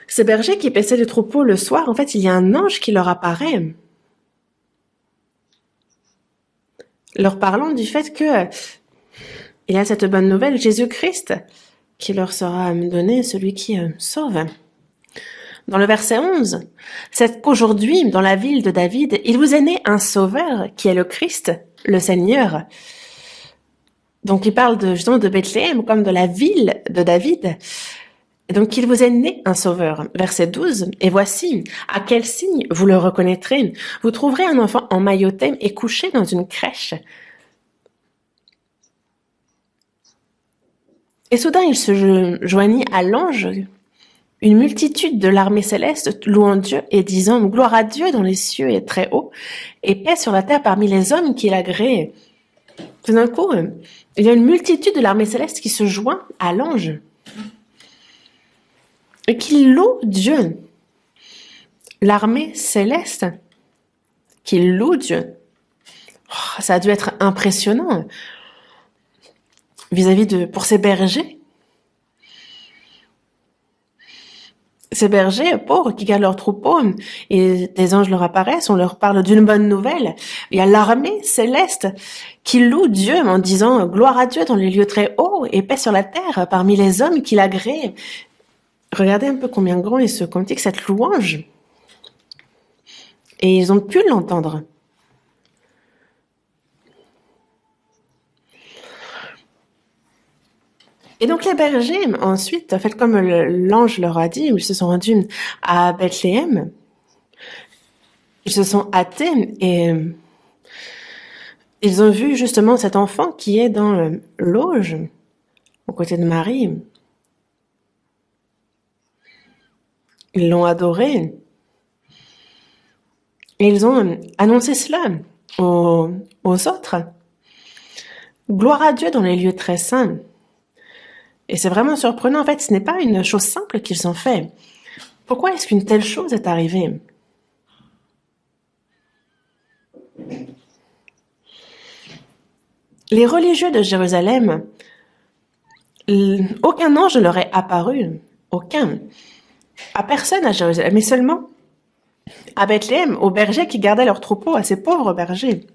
ces bergers qui paissaient les troupeaux le soir, en fait, il y a un ange qui leur apparaît, leur parlant du fait que il y a cette bonne nouvelle, Jésus-Christ, qui leur sera donné, celui qui sauve. Dans le verset 11, c'est qu'aujourd'hui, dans la ville de David, il vous est né un sauveur qui est le Christ, le Seigneur. Donc il parle justement de Bethléem comme de la ville de David. Et donc, il vous est né un sauveur. Verset 12. Et voici, à quel signe vous le reconnaîtrez? Vous trouverez un enfant emmailloté et couché dans une crèche. Et soudain, il se joignit à l'ange, une multitude de l'armée céleste louant Dieu et disant « Gloire à Dieu dans les cieux et très haut, et paix sur la terre parmi les hommes qu'il a créés. » Tout d'un coup, il y a une multitude de l'armée céleste qui se joint à l'ange et qui loue Dieu. L'armée céleste qui loue Dieu. Oh, ça a dû être impressionnant pour ces bergers. Ces bergers pauvres qui gardent leurs troupeaux et des anges leur apparaissent, on leur parle d'une bonne nouvelle. Il y a l'armée céleste qui loue Dieu en disant « Gloire à Dieu dans les lieux très hauts et paix sur la terre parmi les hommes qu'il agrée. » Regardez un peu combien grand est ce cantique, cette louange. Et ils ont pu l'entendre. Et donc les bergers, ensuite, en fait, comme l'ange leur a dit, ils se sont rendus à Bethléem. Ils se sont hâtés et ils ont vu justement cet enfant qui est dans l'auge, aux côtés de Marie. Ils l'ont adoré. Et ils ont annoncé cela aux autres. Gloire à Dieu dans les lieux très saints. Et c'est vraiment surprenant. En fait, ce n'est pas une chose simple qu'ils ont fait. Pourquoi est-ce qu'une telle chose est arrivée? Les religieux de Jérusalem, aucun ange ne leur est apparu. Aucun. À personne à Jérusalem, mais seulement à Bethléem, aux bergers qui gardaient leurs troupeaux, à ces pauvres bergers.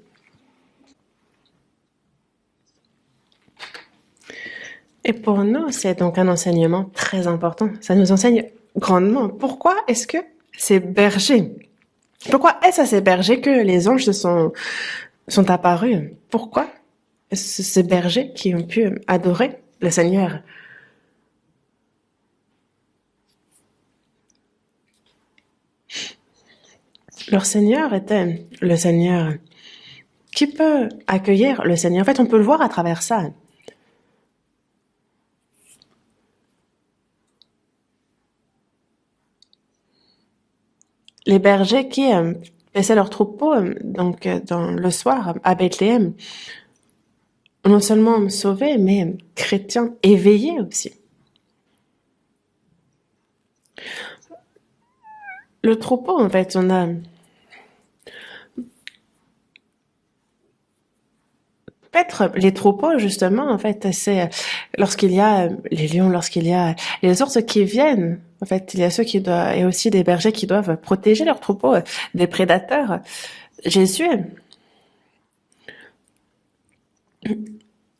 Et pour nous, c'est donc un enseignement très important. Ça nous enseigne grandement. Pourquoi est-ce que ces bergers, pourquoi est-ce à ces bergers que les anges sont apparus? Pourquoi ces bergers qui ont pu adorer le Seigneur? Leur Seigneur était le Seigneur. Qui peut accueillir le Seigneur? En fait, on peut le voir à travers ça. Les bergers qui laissaient leurs troupeaux dans le soir à Bethléem, non seulement sauvés, mais chrétiens éveillés aussi. Le troupeau, en fait, on a peut-être les troupeaux, justement, en fait, c'est lorsqu'il y a les lions, lorsqu'il y a les ours qui viennent. En fait, il y a ceux qui doivent, et aussi des bergers qui doivent protéger leurs troupeaux des prédateurs. Jésus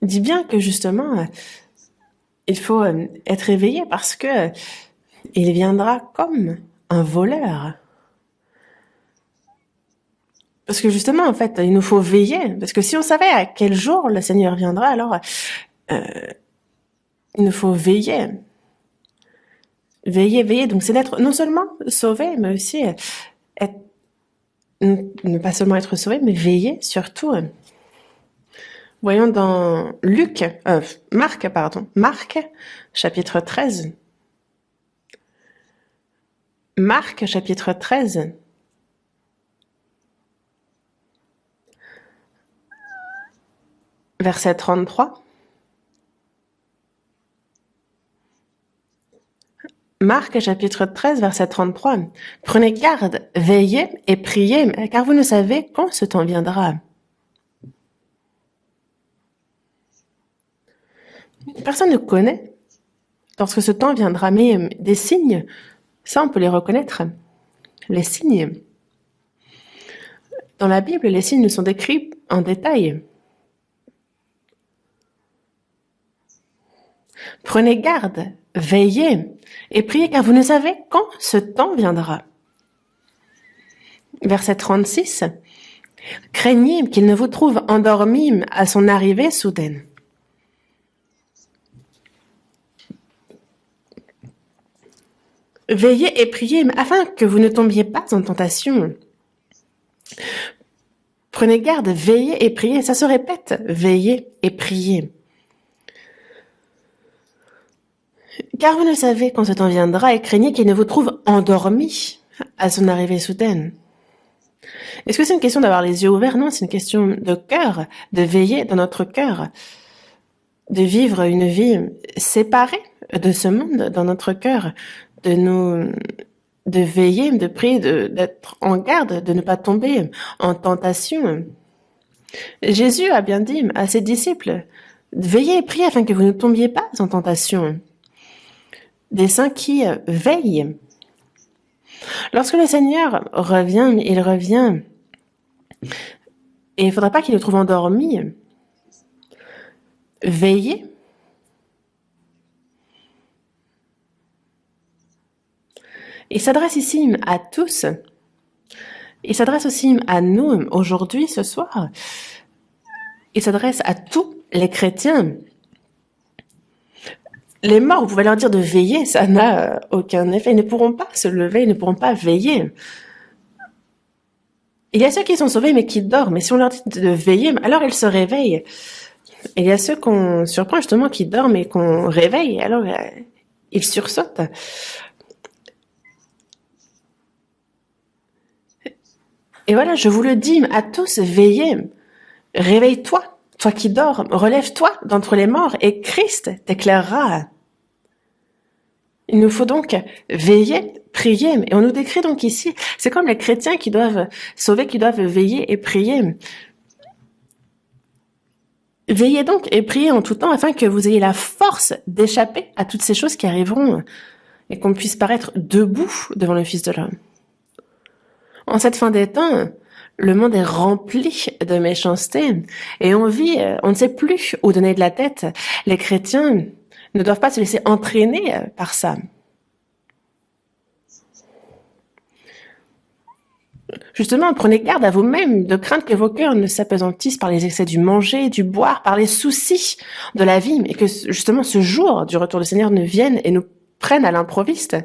dit bien que justement, il faut être éveillé parce que il viendra comme un voleur. Parce que justement, en fait, il nous faut veiller. Parce que si on savait à quel jour le Seigneur viendra, alors il nous faut veiller. Veiller, veiller. Donc c'est d'être non seulement sauvé, mais aussi ne pas seulement être sauvé, mais veiller surtout. Voyons dans Marc, chapitre 13. Marc, chapitre 13. Verset 33. Marc, chapitre 13, verset 33. Prenez garde, veillez et priez, car vous ne savez quand ce temps viendra. Personne ne connaît lorsque ce temps viendra, mais des signes, ça on peut les reconnaître. Les signes. Dans la Bible, les signes nous sont décrits en détail. Prenez garde, veillez et priez car vous ne savez quand ce temps viendra. Verset 36. Craignez qu'il ne vous trouve endormis à son arrivée soudaine. Veillez et priez afin que vous ne tombiez pas en tentation. Prenez garde, veillez et priez. Ça se répète, veillez et priez. Car vous ne savez quand ce temps viendra et craignez qu'il ne vous trouve endormis à son arrivée soudaine. Est-ce que c'est une question d'avoir les yeux ouverts? Non, c'est une question de cœur, de veiller dans notre cœur, de vivre une vie séparée de ce monde dans notre cœur, de veiller, de prier, d'être en garde, de ne pas tomber en tentation. Jésus a bien dit à ses disciples, veillez et priez afin que vous ne tombiez pas en tentation. Des saints qui veillent. Lorsque le Seigneur revient, il revient. Et il ne faudra pas qu'il nous trouve endormis. Veillez. Il s'adresse ici à tous. Il s'adresse aussi à nous aujourd'hui, ce soir. Il s'adresse à tous les chrétiens. Les morts, vous pouvez leur dire de veiller, ça n'a aucun effet. Ils ne pourront pas se lever, ils ne pourront pas veiller. Il y a ceux qui sont sauvés mais qui dorment. Et si on leur dit de veiller, alors ils se réveillent. Et il y a ceux qu'on surprend justement qui dorment et qu'on réveille. Alors ils sursautent. Et voilà, je vous le dis à tous, veillez. Réveille-toi, toi qui dors. Relève-toi d'entre les morts et Christ t'éclairera. Il nous faut donc veiller, prier. Et on nous décrit donc ici, c'est comme les chrétiens qui doivent sauver, qui doivent veiller et prier. Veillez donc et priez en tout temps afin que vous ayez la force d'échapper à toutes ces choses qui arriveront et qu'on puisse paraître debout devant le Fils de l'homme. En cette fin des temps, le monde est rempli de méchanceté et on ne sait plus où donner de la tête. Les chrétiens ne doivent pas se laisser entraîner par ça. Justement, prenez garde à vous-même de craindre que vos cœurs ne s'apesantissent par les excès du manger, du boire, par les soucis de la vie, et que justement ce jour du retour du Seigneur ne vienne et nous prenne à l'improviste.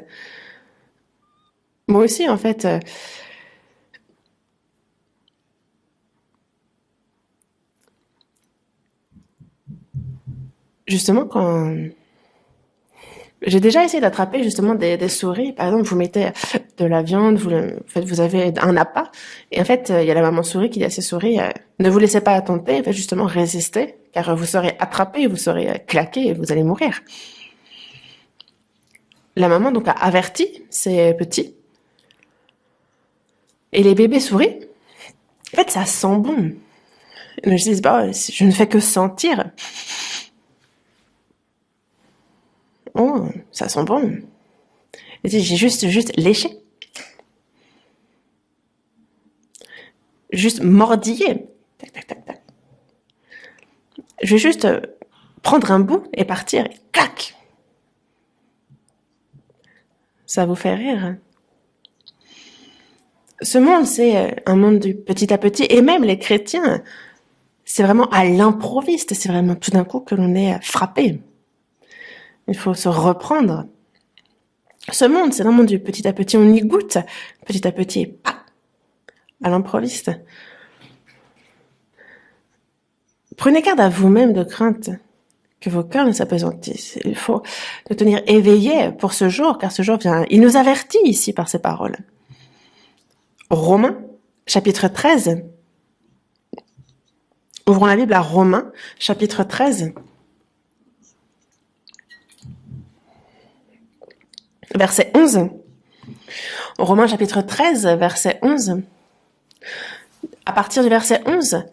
Moi aussi, en fait, justement, quand j'ai déjà essayé d'attraper justement des souris. Par exemple, vous mettez de la viande, vous avez un appât, et en fait, il y a la maman souris qui dit à ses souris, ne vous laissez pas tenter, faites justement résister, car vous serez attrapé, vous serez claqué et vous allez mourir. La maman donc a averti ses petits. Et les bébés souris, en fait, ça sent bon. Ils me disent, bah, je ne fais que sentir. Oh, ça sent bon. J'ai juste léché. Juste mordillé. Tac, tac, tac, tac. Je vais juste prendre un bout et partir. Et clac. Ça vous fait rire. Ce monde, c'est un monde du petit à petit. Et même les chrétiens, c'est vraiment à l'improviste. C'est vraiment tout d'un coup que l'on est frappé. Il faut se reprendre. Ce monde, c'est un monde du petit à petit. On y goûte petit à petit. Pas à l'improviste. Prenez garde à vous-même de crainte que vos cœurs ne s'apesantissent. Il faut nous tenir éveillés pour ce jour, car ce jour vient. Il nous avertit ici par ces paroles. Romains, chapitre 13. Ouvrons la Bible à Romains, chapitre 13. Verset 11. Romains chapitre 13, verset 11. À partir du verset 11,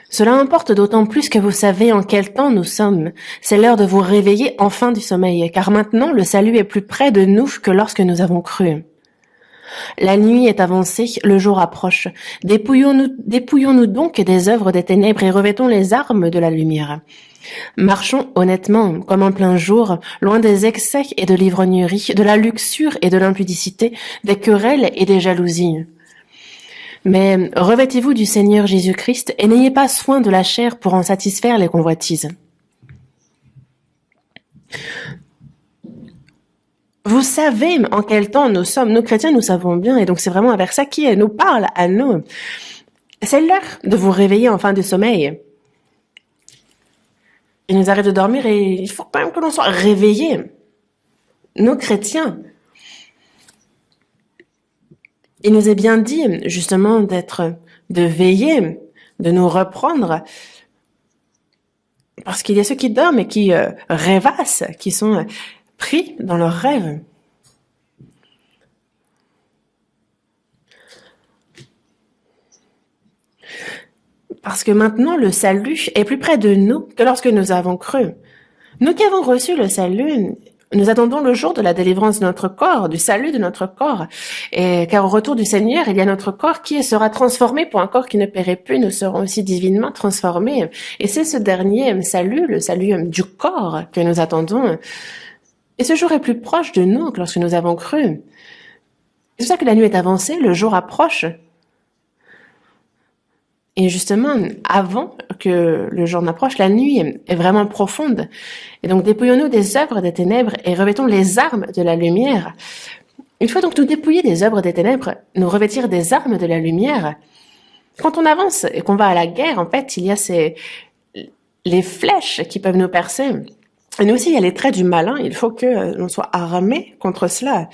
cela importe d'autant plus que vous savez en quel temps nous sommes. C'est l'heure de vous réveiller enfin du sommeil, car maintenant le salut est plus près de nous que lorsque nous avons cru. La nuit est avancée, le jour approche. Dépouillons-nous donc des œuvres des ténèbres et revêtons les armes de la lumière. Marchons honnêtement, comme en plein jour, loin des excès et de l'ivrognerie, de la luxure et de l'impudicité, des querelles et des jalousies. Mais revêtez-vous du Seigneur Jésus-Christ et n'ayez pas soin de la chair pour en satisfaire les convoitises. Vous savez en quel temps nous sommes. Nous chrétiens, nous savons bien. Et donc, c'est vraiment un verset qui nous parle à nous. C'est l'heure de vous réveiller en fin de sommeil. Il nous arrive de dormir et il faut quand même que l'on soit réveillés. Nous chrétiens. Il nous est bien dit, justement, de veiller, de nous reprendre. Parce qu'il y a ceux qui dorment et qui rêvassent, qui sont pris dans leurs rêves. Parce que maintenant, le salut est plus près de nous que lorsque nous avons cru. Nous qui avons reçu le salut, nous attendons le jour de la délivrance de notre corps, du salut de notre corps. Et car au retour du Seigneur, il y a notre corps qui sera transformé pour un corps qui ne paierait plus. Nous serons aussi divinement transformés. Et c'est ce dernier salut, le salut du corps que nous attendons. Et ce jour est plus proche de nous que lorsque nous avons cru. C'est pour ça que la nuit est avancée, le jour approche. Et justement, avant que le jour n'approche, la nuit est vraiment profonde. Et donc, dépouillons-nous des œuvres des ténèbres et revêtons les armes de la lumière. Il faut donc nous dépouiller des œuvres des ténèbres, nous revêtir des armes de la lumière. Quand on avance et qu'on va à la guerre, en fait, il y a les flèches qui peuvent nous percer. Et nous aussi, il y a les traits du malin. Il faut que l'on soit armé contre cela.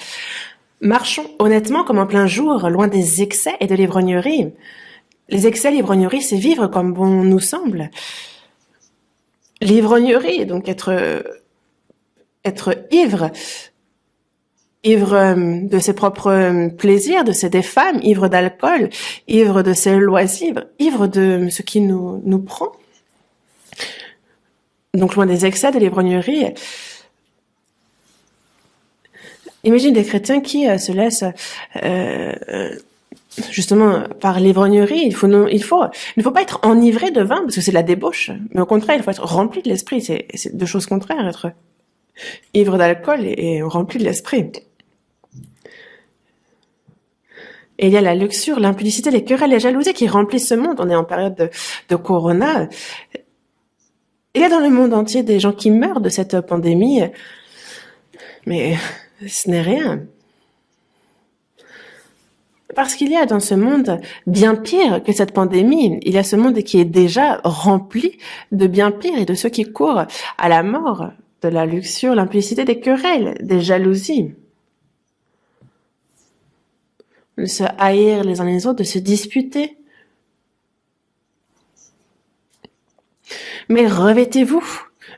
Marchons honnêtement comme en plein jour, loin des excès et de l'ivrognerie. Les excès, l'ivrognerie, c'est vivre comme bon nous semble. L'ivrognerie, donc être ivre de ses propres plaisirs, de ses des femmes, ivre d'alcool, ivre de ses loisirs, ivre de ce qui nous prend. Donc loin des excès, de l'ivrognerie. Imagine des chrétiens qui se laissent justement par l'ivrognerie. Il ne faut pas être enivré de vin parce que c'est de la débauche, mais au contraire, il faut être rempli de l'esprit. C'est deux choses contraires, être ivre d'alcool et rempli de l'esprit. Et il y a la luxure, l'impudicité, les querelles, les jalousies qui remplissent ce monde. On est en période de corona. Il y a dans le monde entier des gens qui meurent de cette pandémie, mais ce n'est rien. Parce qu'il y a dans ce monde bien pire que cette pandémie. Il y a ce monde qui est déjà rempli de bien pire et de ceux qui courent à la mort, de la luxure, l'impudicité, des querelles, des jalousies. De se haïr les uns les autres, de se disputer. Mais revêtez-vous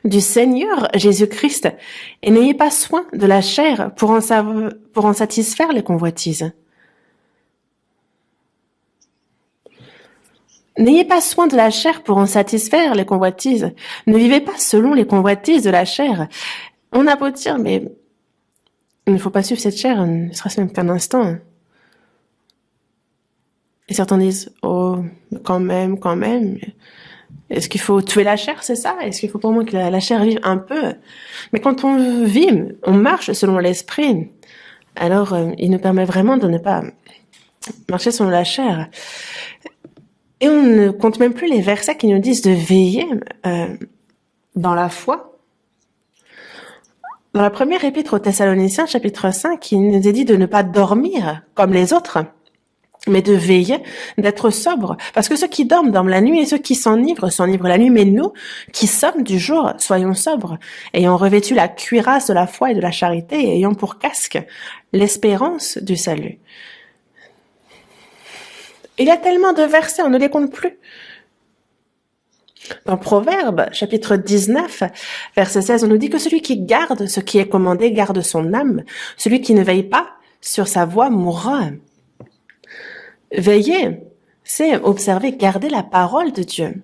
du Seigneur Jésus-Christ et n'ayez pas soin de la chair pour en satisfaire les convoitises. N'ayez pas soin de la chair pour en satisfaire les convoitises. Ne vivez pas selon les convoitises de la chair. On a beau dire, mais il ne faut pas suivre cette chair, ne serait-ce même qu'un instant. Et certains disent, oh, quand même. Est-ce qu'il faut tuer la chair, c'est ça? Est-ce qu'il faut pour moi que la chair vive un peu? Mais quand on vit, on marche selon l'esprit. Alors, il nous permet vraiment de ne pas marcher selon la chair. Et on ne compte même plus les versets qui nous disent de veiller dans la foi. Dans la première épître aux Thessaloniciens, chapitre 5, il nous est dit de ne pas dormir comme les autres, mais de veiller, d'être sobre. Parce que ceux qui dorment la nuit et ceux qui s'enivrent la nuit. Mais nous, qui sommes du jour, soyons sobres, ayant revêtu la cuirasse de la foi et de la charité, et ayant pour casque l'espérance du salut. Il y a tellement de versets, on ne les compte plus. Dans Proverbes, chapitre 19, verset 16, on nous dit que celui qui garde ce qui est commandé garde son âme. Celui qui ne veille pas sur sa voie mourra. Veiller, c'est observer, garder la parole de Dieu.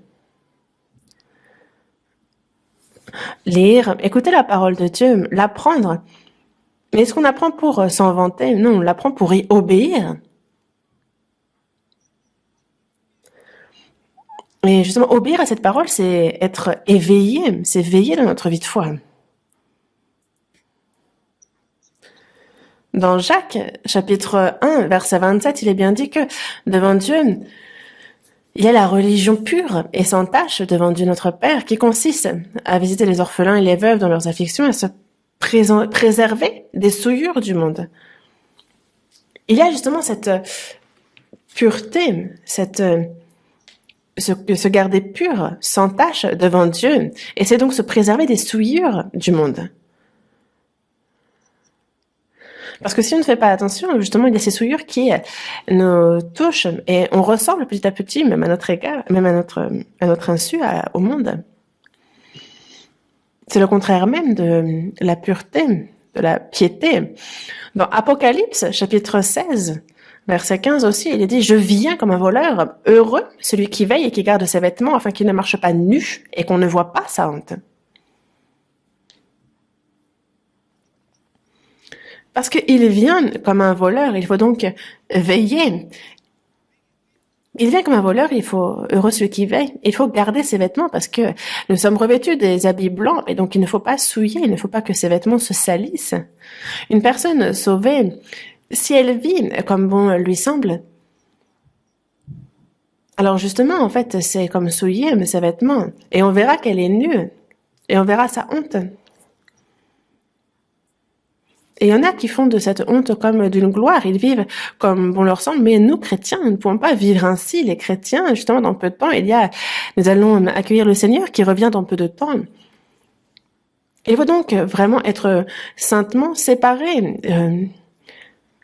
Lire, écouter la parole de Dieu, l'apprendre. Mais est-ce qu'on apprend pour s'en vanter? Non, on l'apprend pour y obéir. Et justement, obéir à cette parole, c'est être éveillé, c'est veiller dans notre vie de foi. Dans Jacques, chapitre 1, verset 27, il est bien dit que devant Dieu, il y a la religion pure et sans tache devant Dieu notre Père, qui consiste à visiter les orphelins et les veuves dans leurs afflictions, préserver des souillures du monde. Il y a justement cette pureté, se garder pur, sans tache devant Dieu, et c'est donc se préserver des souillures du monde. Parce que si on ne fait pas attention, justement, il y a ces souillures qui nous touchent et on ressemble petit à petit, même à notre égard, même à notre insu, au monde. C'est le contraire même de la pureté, de la piété. Dans Apocalypse, chapitre 16, verset 15 aussi, il est dit « Je viens comme un voleur, heureux celui qui veille et qui garde ses vêtements afin qu'il ne marche pas nu et qu'on ne voit pas sa honte. » Parce qu'il vient comme un voleur, il faut donc veiller. Il vient comme un voleur, il faut, heureux celui qui veille, il faut garder ses vêtements parce que nous sommes revêtus des habits blancs et donc il ne faut pas souiller, il ne faut pas que ses vêtements se salissent. Une personne sauvée, si elle vit comme bon lui semble, alors justement, en fait, c'est comme souiller ses vêtements et on verra qu'elle est nue et on verra sa honte. Et il y en a qui font de cette honte comme d'une gloire. Ils vivent comme bon leur semble. Mais nous, chrétiens, nous ne pouvons pas vivre ainsi. Les chrétiens, justement, dans peu de temps, nous allons accueillir le Seigneur qui revient dans peu de temps. Il faut donc vraiment être saintement séparé,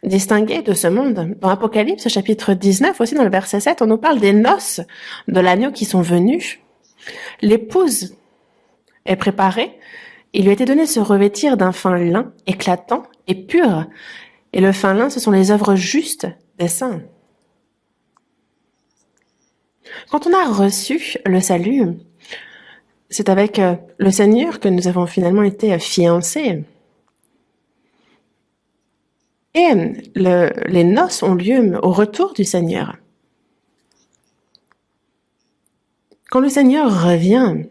distingué de ce monde. Dans Apocalypse, chapitre 19, aussi dans le verset 7, on nous parle des noces de l'agneau qui sont venues. L'épouse est préparée. Il lui a été donné de se revêtir d'un fin lin éclatant et pur. Et le fin lin, ce sont les œuvres justes des saints. Quand on a reçu le salut, c'est avec le Seigneur que nous avons finalement été fiancés. Et les noces ont lieu au retour du Seigneur. Quand le Seigneur revient,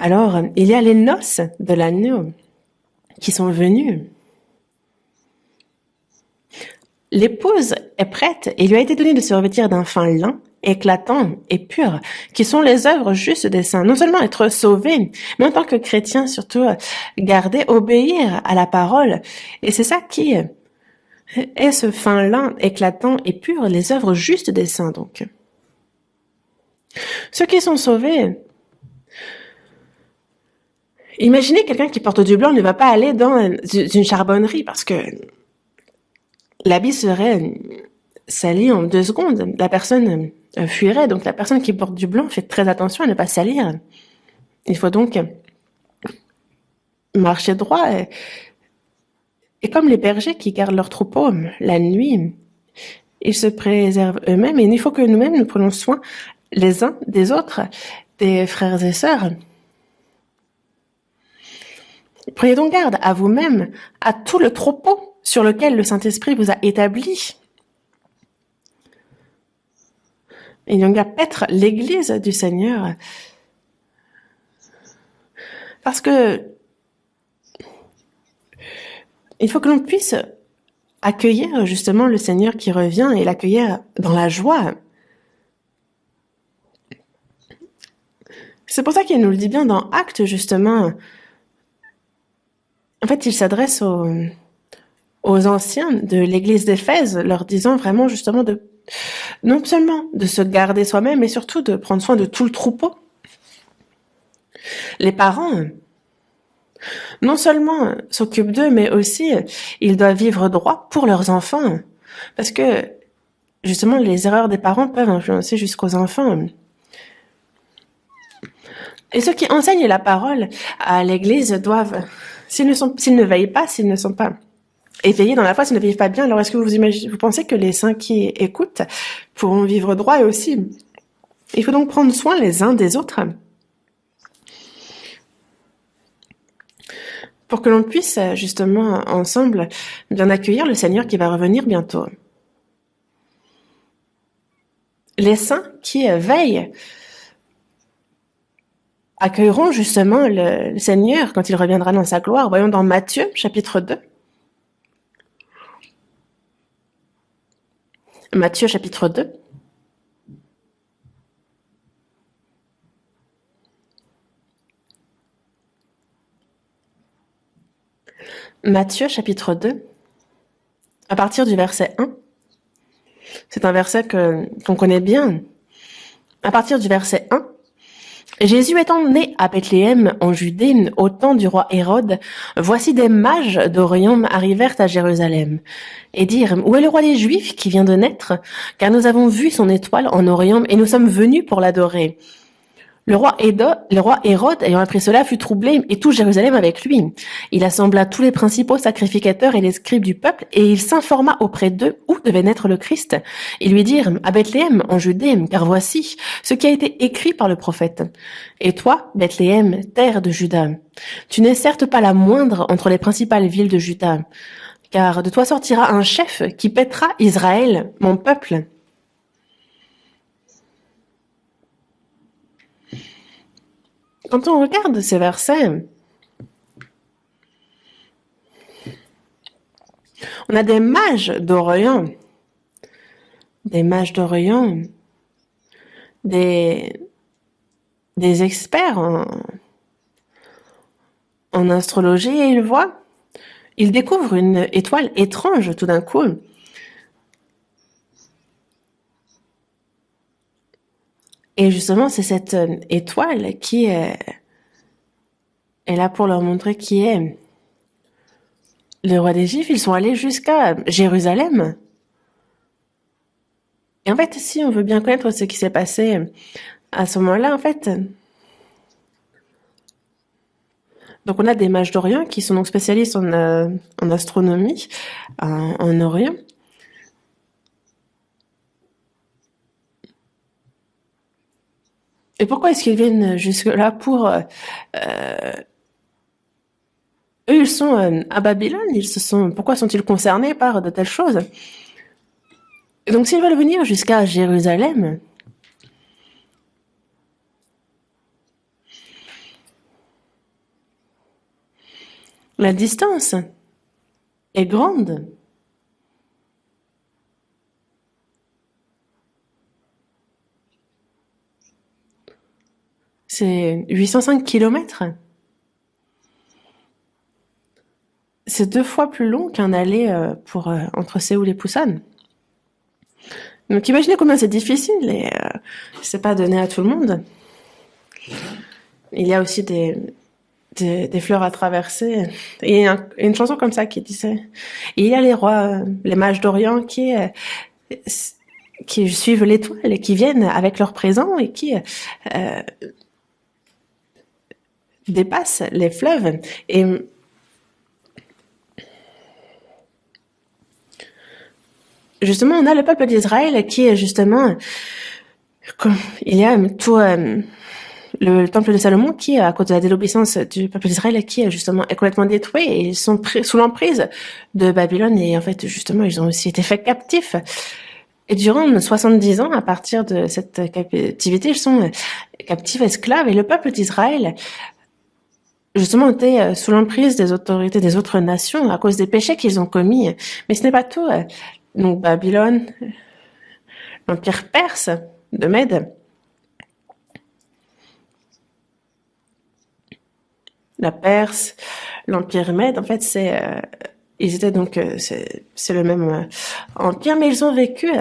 alors il y a les noces de l'agneau qui sont venues. L'épouse est prête et il lui a été donné de se revêtir d'un fin lin éclatant et pur, qui sont les œuvres justes des saints. Non seulement être sauvé, mais en tant que chrétien, surtout garder, obéir à la parole. Et c'est ça qui est ce fin lin éclatant et pur, les œuvres justes des saints donc. Ceux qui sont sauvés, imaginez quelqu'un qui porte du blanc ne va pas aller dans une charbonnerie parce que l'habit serait sali en 2 secondes. La personne fuirait. Donc la personne qui porte du blanc fait très attention à ne pas salir. Il faut donc marcher droit. Et comme les bergers qui gardent leurs troupeaux la nuit, ils se préservent eux-mêmes. Et il faut que nous-mêmes nous prenions soin les uns des autres, des frères et sœurs. Prenez donc garde à vous-même, à tout le troupeau sur lequel le Saint-Esprit vous a établi. Il y a paître l'Église du Seigneur. Parce que il faut que l'on puisse accueillir justement le Seigneur qui revient et l'accueillir dans la joie. C'est pour ça qu'il nous le dit bien dans Actes, justement. En fait, il s'adresse aux anciens de l'église d'Éphèse, leur disant vraiment justement non seulement de se garder soi-même, mais surtout de prendre soin de tout le troupeau. Les parents, non seulement s'occupent d'eux, mais aussi ils doivent vivre droit pour leurs enfants. Parce que, justement, les erreurs des parents peuvent influencer jusqu'aux enfants. Et ceux qui enseignent la parole à l'église doivent, s'ils ne veillent pas, s'ils ne sont pas éveillés dans la foi, s'ils ne vivent pas bien, alors est-ce que vous pensez que les saints qui écoutent pourront vivre droit eux aussi? Il faut donc prendre soin les uns des autres pour que l'on puisse justement ensemble bien accueillir le Seigneur qui va revenir bientôt. Les saints qui veillent accueilleront justement le Seigneur quand il reviendra dans sa gloire. Voyons dans Matthieu, chapitre 2. Matthieu, chapitre 2. Matthieu chapitre 2, à partir du verset 1. C'est un verset qu'on connaît bien. À partir du verset 1, Jésus étant né à Bethléem en Judée au temps du roi Hérode, voici des mages d'Orient arrivèrent à Jérusalem et dirent: Où est le roi des Juifs qui vient de naître? Car nous avons vu son étoile en Orient et nous sommes venus pour l'adorer. Le roi Hérode, ayant appris cela, fut troublé, et tout Jérusalem avec lui. Il assembla tous les principaux sacrificateurs et les scribes du peuple, et il s'informa auprès d'eux où devait naître le Christ. Ils lui dirent: À Bethléem, en Judée, car voici ce qui a été écrit par le prophète. Et toi, Bethléem, terre de Juda, tu n'es certes pas la moindre entre les principales villes de Juda, car de toi sortira un chef qui paîtra Israël, mon peuple. Quand on regarde ces versets, on a des mages d'Orient, des experts en astrologie, et ils découvrent une étoile étrange tout d'un coup. Et justement, c'est cette étoile qui est là pour leur montrer qui est le roi des Juifs. Ils sont allés jusqu'à Jérusalem. Et en fait, si on veut bien connaître ce qui s'est passé à ce moment-là, en fait, donc on a des mages d'Orient qui sont donc spécialistes en astronomie, en Orient. Et pourquoi est-ce qu'ils viennent jusque-là pour... eux, ils sont à Babylone, pourquoi sont-ils concernés par de telles choses? Et donc s'ils veulent venir jusqu'à Jérusalem, la distance est grande. C'est 805 kilomètres. C'est 2 fois plus long qu'un aller entre Séoul et Busan. Donc imaginez combien c'est difficile, et c'est pas donné à tout le monde. Il y a aussi des fleurs à traverser. Et une chanson comme ça qui disait: il y a les rois, les mages d'Orient qui suivent l'étoile et qui viennent avec leurs présents et qui dépassent les fleuves. Et justement, on a le peuple d'Israël qui est justement, il y a tout le temple de Salomon qui, à cause de la désobéissance du peuple d'Israël, qui justement est complètement détruit, et ils sont sous l'emprise de Babylone, et en fait, justement, ils ont aussi été faits captifs. Et durant 70 ans, à partir de cette captivité, ils sont captifs, esclaves, et le peuple d'Israël, justement, était sous l'emprise des autorités des autres nations à cause des péchés qu'ils ont commis. Mais ce n'est pas tout. Donc Babylone, l'empire perse de Mède, la Perse, l'empire Mède, en fait, ils étaient donc, c'est le même empire, mais ils ont vécu,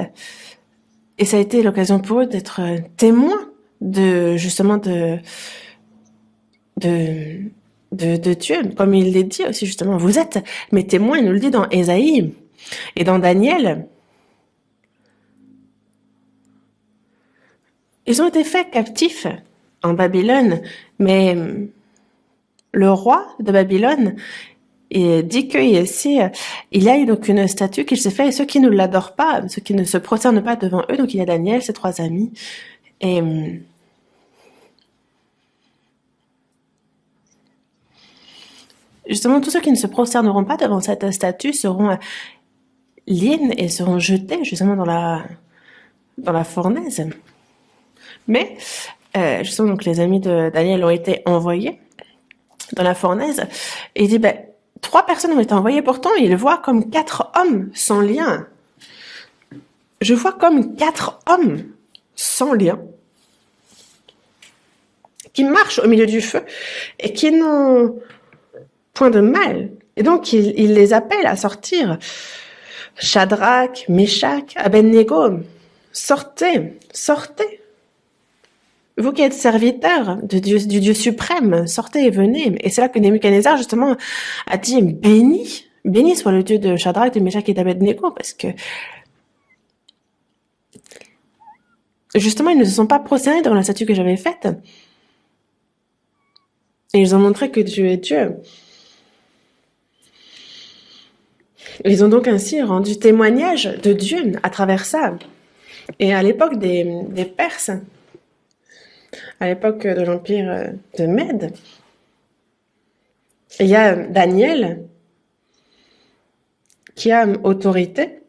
et ça a été l'occasion pour eux d'être témoins de Dieu, comme il l'a dit aussi justement. Vous êtes mes témoins, il nous le dit dans Ésaïe et dans Daniel. Ils ont été faits captifs en Babylone, mais le roi de Babylone dit que ici, il y a donc une statue qu'il s'est fait, et ceux qui ne l'adorent pas, ceux qui ne se prosternent pas devant eux, donc il y a Daniel, ses 3 amis, et justement, tous ceux qui ne se prosterneront pas devant cette statue seront liés et seront jetés justement dans la fournaise. Mais justement, donc les amis de Daniel ont été envoyés dans la fournaise, et il dit 3 personnes ont été envoyées, pourtant il voit comme 4 hommes sans lien. Je vois comme 4 hommes sans lien qui marchent au milieu du feu et qui n'ont point de mal Et donc, il les appelle à sortir. Shadrach, Meshach, Abednego, sortez, sortez. Vous qui êtes serviteurs du Dieu suprême, sortez et venez. Et c'est là que Nebuchadnezzar, justement, a dit, béni soit le Dieu de Shadrach, de Meshach et d'Abednego, parce que, justement, ils ne se sont pas prosternés devant la statue que j'avais faite. Et ils ont montré que Dieu est Dieu. Ils ont donc ainsi rendu témoignage de Dieu à travers ça. Et à l'époque des Perses, à l'époque de l'Empire de Mède, il y a Daniel qui a autorité.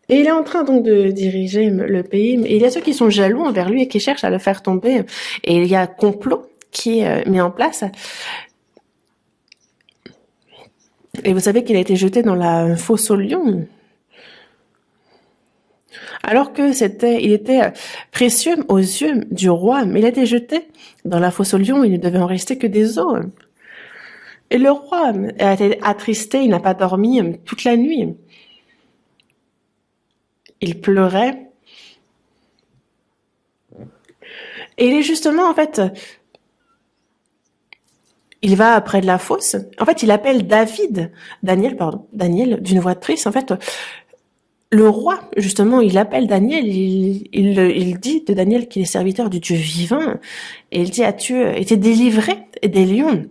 Et il est en train donc de diriger le pays. Et il y a ceux qui sont jaloux envers lui et qui cherchent à le faire tomber. Et il y a un complot qui est mis en place. Et vous savez qu'il a été jeté dans la fosse aux lions. Alors que il était précieux aux yeux du roi, mais il a été jeté dans la fosse aux lions, il ne devait en rester que des os. Et le roi a été attristé, il n'a pas dormi toute la nuit. Il pleurait. Et il est justement, en fait, il va près de la fosse. En fait, il appelle Daniel, d'une voix triste. En fait, le roi, justement, il appelle Daniel, il dit de Daniel qu'il est serviteur du Dieu vivant, et il dit, as-tu été délivré des lions?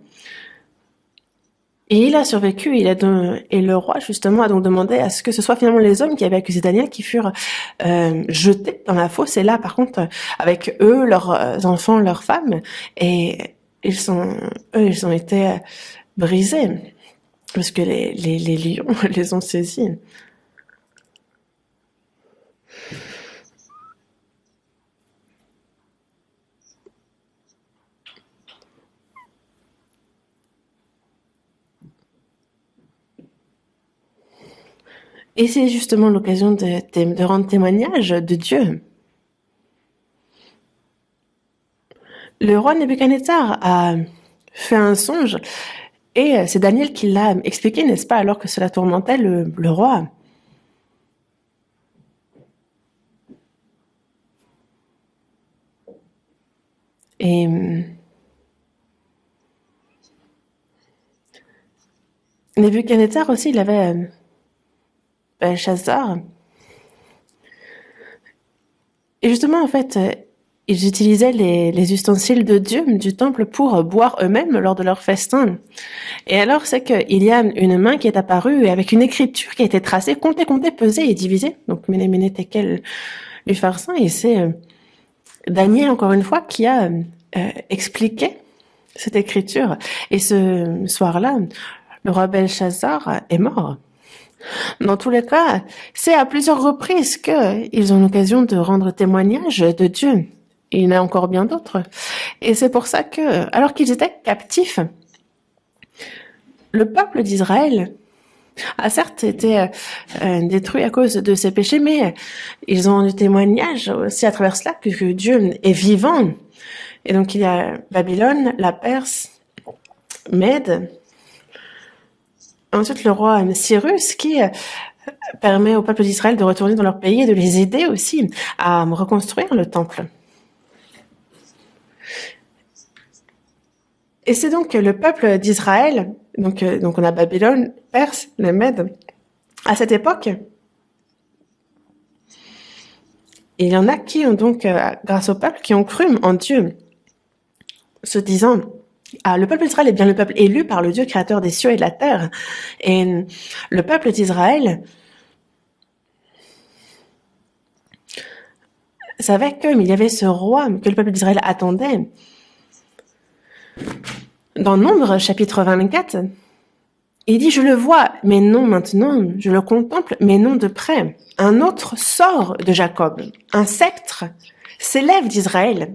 Et il a survécu, et le roi, justement, a donc demandé à ce que ce soit finalement les hommes qui avaient accusé Daniel qui furent jetés dans la fosse, et là, par contre, avec eux, leurs enfants, leurs femmes, et ils ont été brisés, parce que les lions les ont saisis. Et c'est justement l'occasion de rendre témoignage de Dieu. Le roi Nebuchadnezzar a fait un songe et c'est Daniel qui l'a expliqué, n'est-ce pas, alors que cela tourmentait le roi. Et Nebuchadnezzar aussi, il avait Belshazzar. Et justement, en fait, ils utilisaient les ustensiles de Dieu du temple pour boire eux-mêmes lors de leur festin. Et alors, c'est qu'il y a une main qui est apparue avec une écriture qui a été tracée, comptée, pesée et divisée. Donc, Méné, Tekel, Upharsin. Et c'est Daniel, encore une fois, qui a expliqué cette écriture. Et ce soir-là, le roi Belshazzar est mort. Dans tous les cas, c'est à plusieurs reprises qu'ils ont l'occasion de rendre témoignage de Dieu. Et il y en a encore bien d'autres. Et c'est pour ça que, alors qu'ils étaient captifs, le peuple d'Israël a certes été détruit à cause de ses péchés, mais ils ont du témoignage aussi à travers cela que Dieu est vivant. Et donc il y a Babylone, la Perse, Mède, ensuite le roi Cyrus qui permet au peuple d'Israël de retourner dans leur pays et de les aider aussi à reconstruire le temple. Et c'est donc le peuple d'Israël, donc on a Babylone, Perse, les Mèdes. À cette époque, il y en a qui ont donc, grâce au peuple, qui ont cru en Dieu, se disant, le peuple d'Israël est bien le peuple élu par le Dieu créateur des cieux et de la terre. Et le peuple d'Israël savait qu'il y avait ce roi que le peuple d'Israël attendait. Dans Nombre, chapitre 24, il dit, je le vois, mais non maintenant, je le contemple, mais non de près. Un autre sort de Jacob, un sceptre s'élève d'Israël.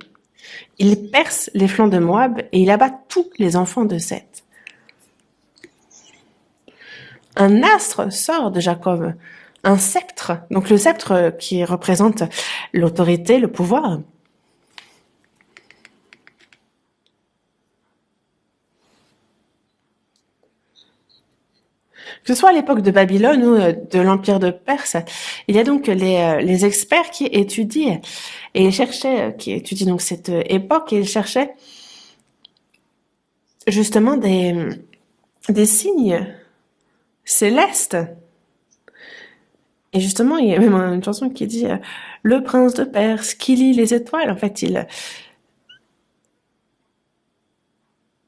Il perce les flancs de Moab et il abat tous les enfants de Seth. Un astre sort de Jacob, un sceptre, donc le sceptre qui représente l'autorité, le pouvoir. Que ce soit à l'époque de Babylone ou de l'Empire de Perse, il y a donc les experts qui étudient et ils cherchaient, qui étudient donc cette époque et ils cherchaient justement des signes célestes. Et justement, il y a même une chanson qui dit le prince de Perse qui lit les étoiles. En fait,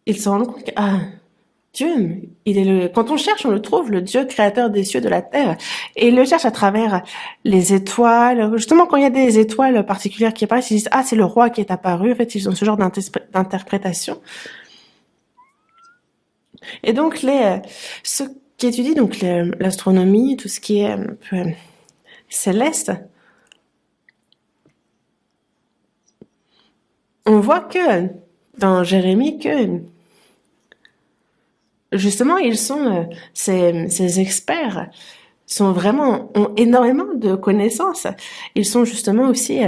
il se rend compte que Dieu, quand on cherche, on le trouve, le Dieu créateur des cieux, de la terre. Et il le cherche à travers les étoiles. Justement, quand il y a des étoiles particulières qui apparaissent, ils disent, c'est le roi qui est apparu. En fait, ils ont ce genre d'interprétation. Et donc, ceux qui étudient donc l'astronomie, tout ce qui est un peu céleste, on voit que, dans Jérémie, que justement, ces experts ont énormément de connaissances. Ils sont justement aussi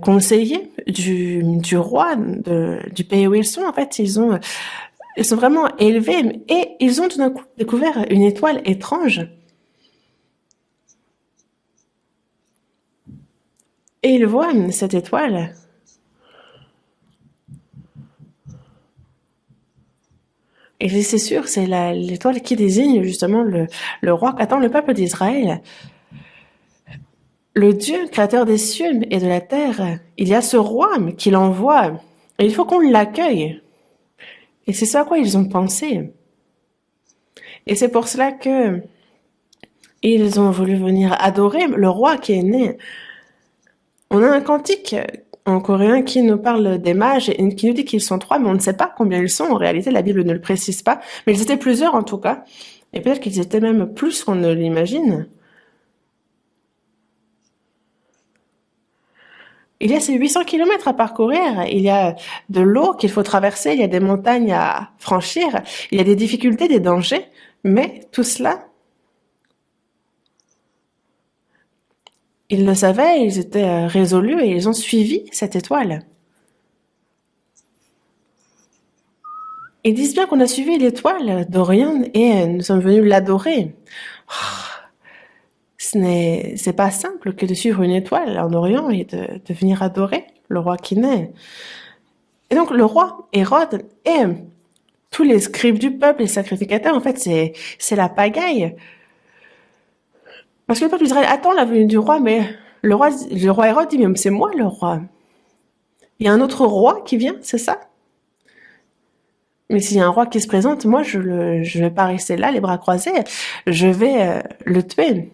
conseillers du roi du pays où ils sont. En fait, ils sont vraiment élevés et ils ont tout d'un coup découvert une étoile étrange. Et ils voient cette étoile. Et c'est sûr, c'est l'étoile qui désigne justement le roi qu'attend le peuple d'Israël. Le Dieu créateur des cieux et de la terre, il y a ce roi qui l'envoie. Et il faut qu'on l'accueille. Et c'est ça à quoi ils ont pensé. Et c'est pour cela que ils ont voulu venir adorer le roi qui est né. On a un cantique en coréen qui nous parle des mages et qui nous dit qu'ils sont 3, mais on ne sait pas combien ils sont. En réalité, la Bible ne le précise pas. Mais ils étaient plusieurs en tout cas. Et peut-être qu'ils étaient même plus qu'on ne l'imagine. Il y a ces 800 kilomètres à parcourir. Il y a de l'eau qu'il faut traverser. Il y a des montagnes à franchir. Il y a des difficultés, des dangers. Mais tout cela, ils le savaient, ils étaient résolus et ils ont suivi cette étoile. Ils disent bien qu'on a suivi l'étoile d'Orion et nous sommes venus l'adorer. C'est pas simple que de suivre une étoile en Orient et de venir adorer le roi qui naît. Et donc le roi Hérode et tous les scribes du peuple, les sacrificateurs, en fait, c'est la pagaille. Parce que le peuple d'Israël attend la venue du roi, mais le roi Hérode dit, mais c'est moi le roi. Il y a un autre roi qui vient, c'est ça? Mais s'il y a un roi qui se présente, moi, je vais pas rester là, les bras croisés. Je vais le tuer.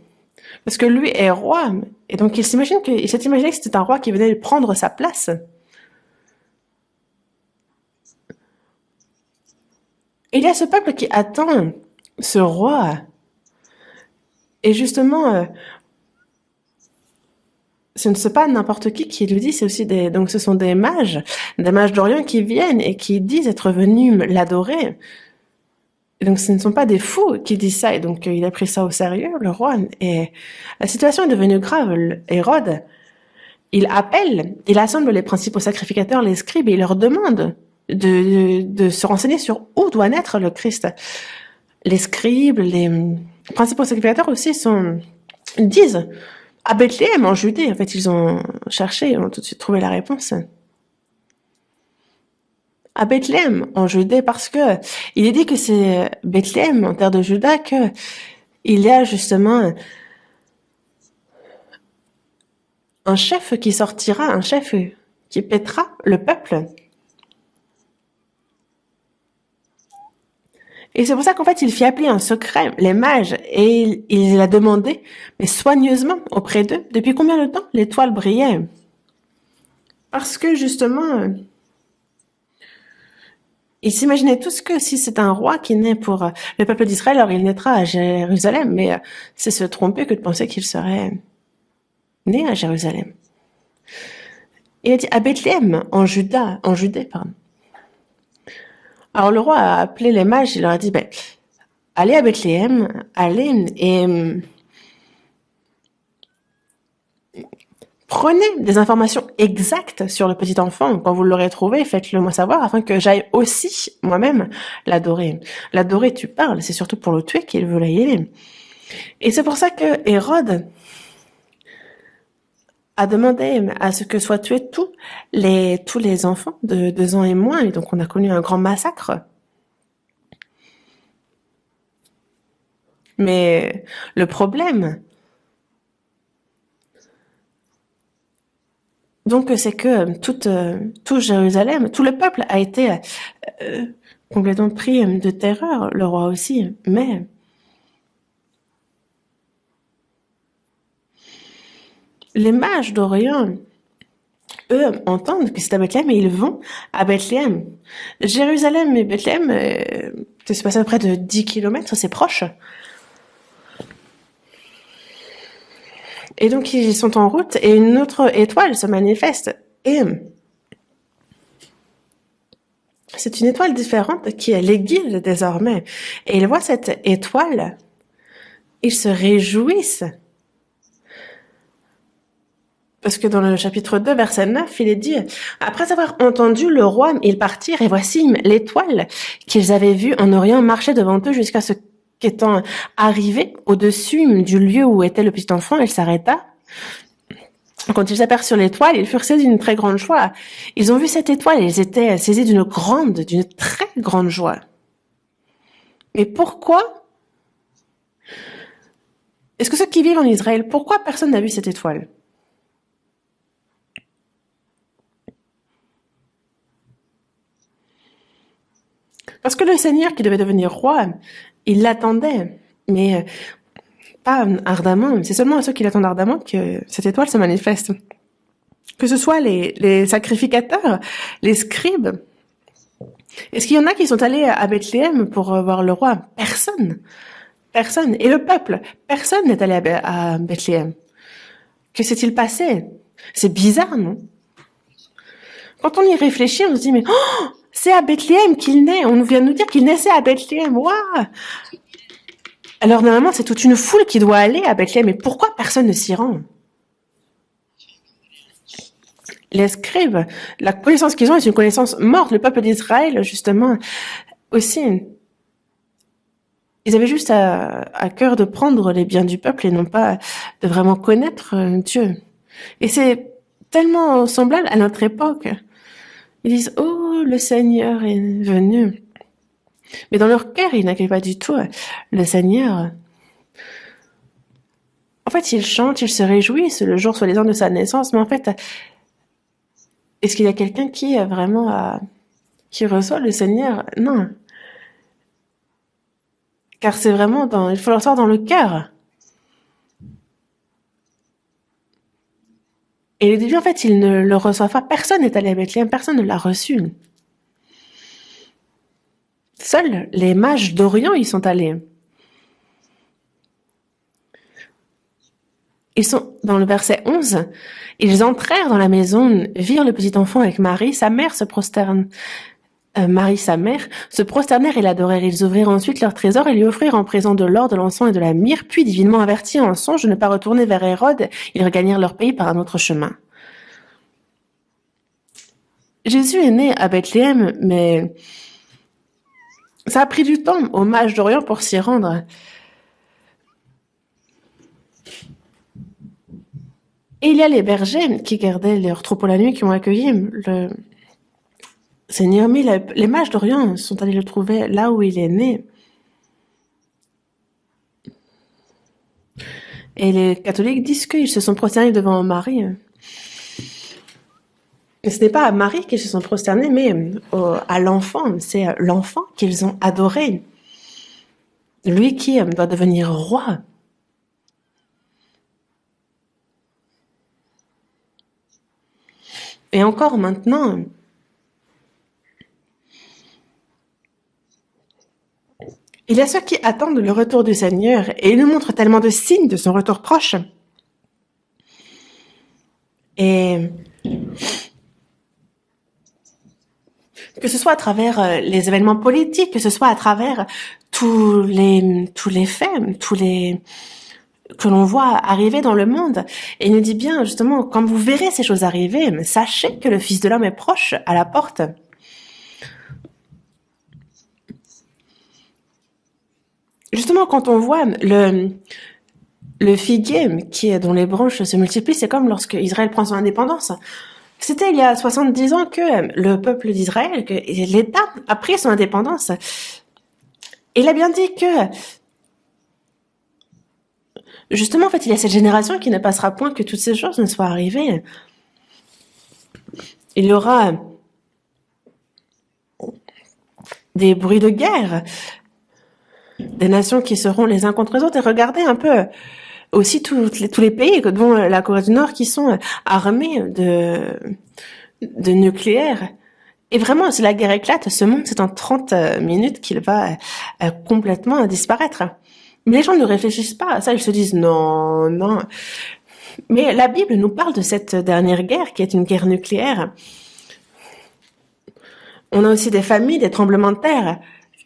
Parce que lui est roi. Et donc, il s'est imaginé que c'était un roi qui venait prendre sa place. Et il y a ce peuple qui attend ce roi. Et justement, ce ne sont pas n'importe qui le dit, c'est aussi donc ce sont des mages d'Orient qui viennent et qui disent être venus l'adorer. Et donc ce ne sont pas des fous qui disent ça, et donc il a pris ça au sérieux, le roi, et la situation est devenue grave. Hérode, il assemble les principaux sacrificateurs, les scribes, et il leur demande de se renseigner sur où doit naître le Christ. Les scribes, les principaux sacrificateurs aussi disent à Bethléem, en Judée. En fait, ils ont cherché, ils ont tout de suite trouvé la réponse. À Bethléem, en Judée, parce que il est dit que c'est Bethléem, en terre de Juda, que il y a justement un chef qui sortira, un chef qui pètera le peuple. Et c'est pour ça qu'en fait, il fit appeler en secret les mages et il a demandé, mais soigneusement auprès d'eux, depuis combien de temps l'étoile brillait. Parce que justement, ils s'imaginaient tous que si c'est un roi qui naît pour le peuple d'Israël, alors il naîtra à Jérusalem, mais c'est se tromper que de penser qu'il serait né à Jérusalem. Il a dit à Bethléem, en Judée, pardon. Alors le roi a appelé les mages, il leur a dit, allez à Bethléem, allez et Prenez des informations exactes sur le petit enfant. Quand vous l'aurez trouvé, faites-le moi savoir afin que j'aille aussi moi-même l'adorer. L'adorer, tu parles, c'est surtout pour le tuer qu'il veut la y aller. Et c'est pour ça que Hérode a demandé à ce que soient tués tous les enfants de 2 ans et moins. Et donc on a connu un grand massacre. Mais le problème, donc, c'est que tout Jérusalem, tout le peuple a été complètement pris de terreur, le roi aussi. Mais les mages d'Orient, eux, entendent que c'est à Bethléem et ils vont à Bethléem. Jérusalem et Bethléem, c'est passé à peu près de 10 kilomètres, c'est proche. Et donc, ils sont en route et une autre étoile se manifeste. Et c'est une étoile différente qui les guide désormais. Et ils voient cette étoile, ils se réjouissent. Parce que dans le chapitre 2, verset 9, il est dit « Après avoir entendu le roi, ils partirent, et voici l'étoile qu'ils avaient vue en Orient marcher devant eux jusqu'à ce qu'étant arrivé au-dessus du lieu où était le petit enfant, elle s'arrêta. Quand ils aperçurent l'étoile, ils furent saisis d'une très grande joie. Ils ont vu cette étoile et ils étaient saisis d'une très grande joie. Mais pourquoi est-ce que ceux qui vivent en Israël, pourquoi personne n'a vu cette étoile? Parce que le Seigneur qui devait devenir roi, il l'attendait, mais pas ardemment. C'est seulement à ceux qui l'attendent ardemment que cette étoile se manifeste. Que ce soit les sacrificateurs, les scribes. Est-ce qu'il y en a qui sont allés à Bethléem pour voir le roi? Personne. Personne. Et le peuple? Personne n'est allé à Bethléem. Que s'est-il passé? C'est bizarre, non? Quand on y réfléchit, on se dit, mais oh, c'est à Bethléem qu'il naît. On vient de nous dire qu'il naissait à Bethléem. Waouh! Alors normalement, c'est toute une foule qui doit aller à Bethléem. Mais pourquoi personne ne s'y rend? Les scribes, la connaissance qu'ils ont est une connaissance morte. Le peuple d'Israël, justement, aussi, ils avaient juste à cœur de prendre les biens du peuple et non pas de vraiment connaître Dieu. Et c'est tellement semblable à notre époque. Ils disent « Oh, le Seigneur est venu ». Mais dans leur cœur, ils n'accueillent pas du tout le Seigneur. En fait, ils chantent, ils se réjouissent le jour soi-disant de sa naissance, mais en fait, est-ce qu'il y a quelqu'un qui vraiment qui reçoit le Seigneur? Non. Car c'est vraiment il faut le recevoir dans le cœur. Et au début, en fait, ils ne le reçoivent pas. Personne n'est allé à Bethléem, personne ne l'a reçu. Seuls les mages d'Orient y sont allés. Ils sont dans le verset 11. Ils entrèrent dans la maison, virent le petit enfant avec Marie, sa mère se prosterne. Marie, sa mère, se prosternèrent et l'adorèrent. Ils ouvrirent ensuite leur trésor et lui offrirent en présent de l'or, de l'encens et de la myrrhe. Puis, divinement avertis en songe de ne pas retourner vers Hérode, ils regagnèrent leur pays par un autre chemin. Jésus est né à Bethléem, mais ça a pris du temps aux mages d'Orient pour s'y rendre. Et il y a les bergers qui gardaient leurs troupeaux la nuit, qui ont accueilli le Seigneur. Mais les mages d'Orient sont allés le trouver là où il est né. Et les catholiques disent qu'ils se sont prosternés devant Marie. Et ce n'est pas à Marie qu'ils se sont prosternés, mais à l'enfant. C'est l'enfant qu'ils ont adoré. Lui qui doit devenir roi. Et encore maintenant, il y a ceux qui attendent le retour du Seigneur et il nous montre tellement de signes de son retour proche. Et que ce soit à travers les événements politiques, que ce soit à travers tous les faits, que l'on voit arriver dans le monde. Et il nous dit bien, justement, quand vous verrez ces choses arriver, sachez que le Fils de l'homme est proche à la porte. Justement, quand on voit le figuier dont les branches se multiplient, c'est comme lorsque Israël prend son indépendance. C'était il y a 70 ans que le peuple d'Israël, que l'État a pris son indépendance. Et il a bien dit que, justement, en fait, il y a cette génération qui ne passera point que toutes ces choses ne soient arrivées. Il y aura des bruits de guerre, des nations qui seront les uns contre les autres. Et regardez un peu aussi tous les pays, dont la Corée du Nord, qui sont armés de nucléaire. Et vraiment, si la guerre éclate, ce monde, c'est en 30 minutes qu'il va complètement disparaître. Mais les gens ne réfléchissent pas à ça, ils se disent non, non. Mais la Bible nous parle de cette dernière guerre, qui est une guerre nucléaire. On a aussi des familles, des tremblements de terre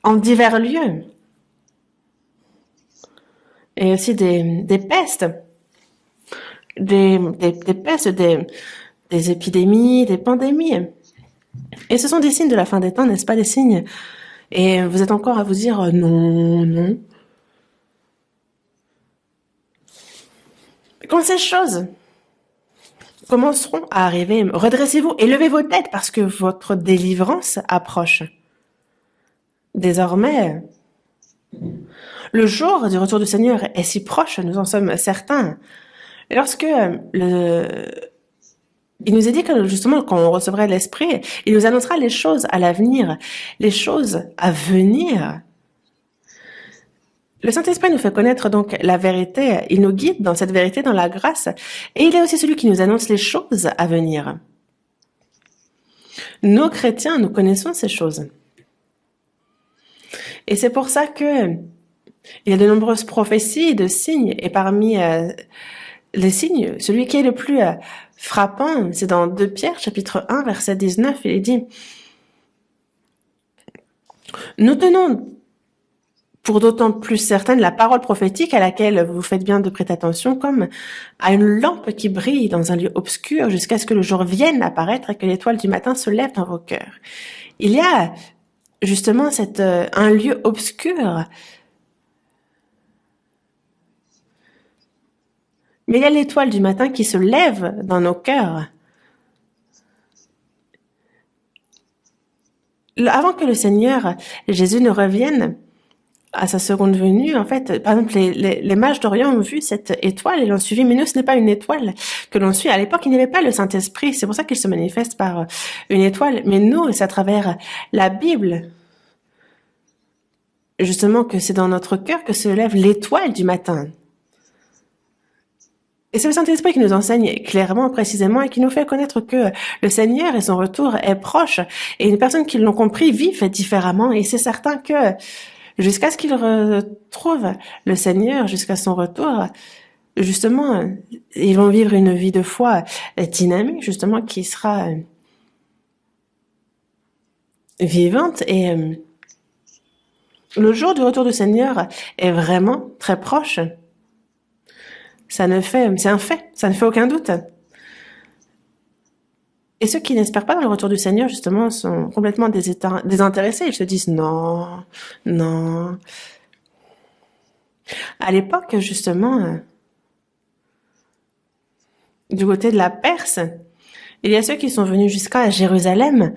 en divers lieux. Et aussi des pestes. Des pestes, des épidémies, des pandémies. Et ce sont des signes de la fin des temps, n'est-ce pas, des signes? Et vous êtes encore à vous dire non, non. Quand ces choses commenceront à arriver, redressez-vous et levez vos têtes parce que votre délivrance approche. Désormais, le jour du retour du Seigneur est si proche, nous en sommes certains. Lorsque il nous est dit que justement, quand on recevrait l'Esprit, il nous annoncera les choses à l'avenir, les choses à venir. Le Saint-Esprit nous fait connaître donc la vérité, il nous guide dans cette vérité, dans la grâce, et il est aussi celui qui nous annonce les choses à venir. Nous, chrétiens, nous connaissons ces choses. Et c'est pour ça que il y a de nombreuses prophéties de signes, et parmi les signes, celui qui est le plus frappant, c'est dans 2 Pierre, chapitre 1, verset 19, il est dit « Nous tenons pour d'autant plus certaine la parole prophétique à laquelle vous faites bien de prêter attention, comme à une lampe qui brille dans un lieu obscur jusqu'à ce que le jour vienne apparaître et que l'étoile du matin se lève dans vos cœurs. » Il y a justement un lieu obscur. Mais il y a l'étoile du matin qui se lève dans nos cœurs. Avant que le Seigneur Jésus ne revienne à sa seconde venue, en fait, par exemple, les mages d'Orient ont vu cette étoile et l'ont suivi, mais nous, ce n'est pas une étoile que l'on suit. À l'époque, il n'y avait pas le Saint-Esprit, c'est pour ça qu'il se manifeste par une étoile. Mais nous, c'est à travers la Bible, justement, que c'est dans notre cœur que se lève l'étoile du matin. Et c'est le Saint-Esprit qui nous enseigne clairement, précisément, et qui nous fait connaître que le Seigneur et son retour est proche. Et les personnes qui l'ont compris vivent différemment. Et c'est certain que jusqu'à ce qu'ils retrouvent le Seigneur, jusqu'à son retour, justement, ils vont vivre une vie de foi dynamique, justement, qui sera vivante. Et le jour du retour du Seigneur est vraiment très proche. C'est un fait, ça ne fait aucun doute. Et ceux qui n'espèrent pas dans le retour du Seigneur, justement, sont complètement désintéressés. Ils se disent non, non. À l'époque, justement, du côté de la Perse, il y a ceux qui sont venus jusqu'à Jérusalem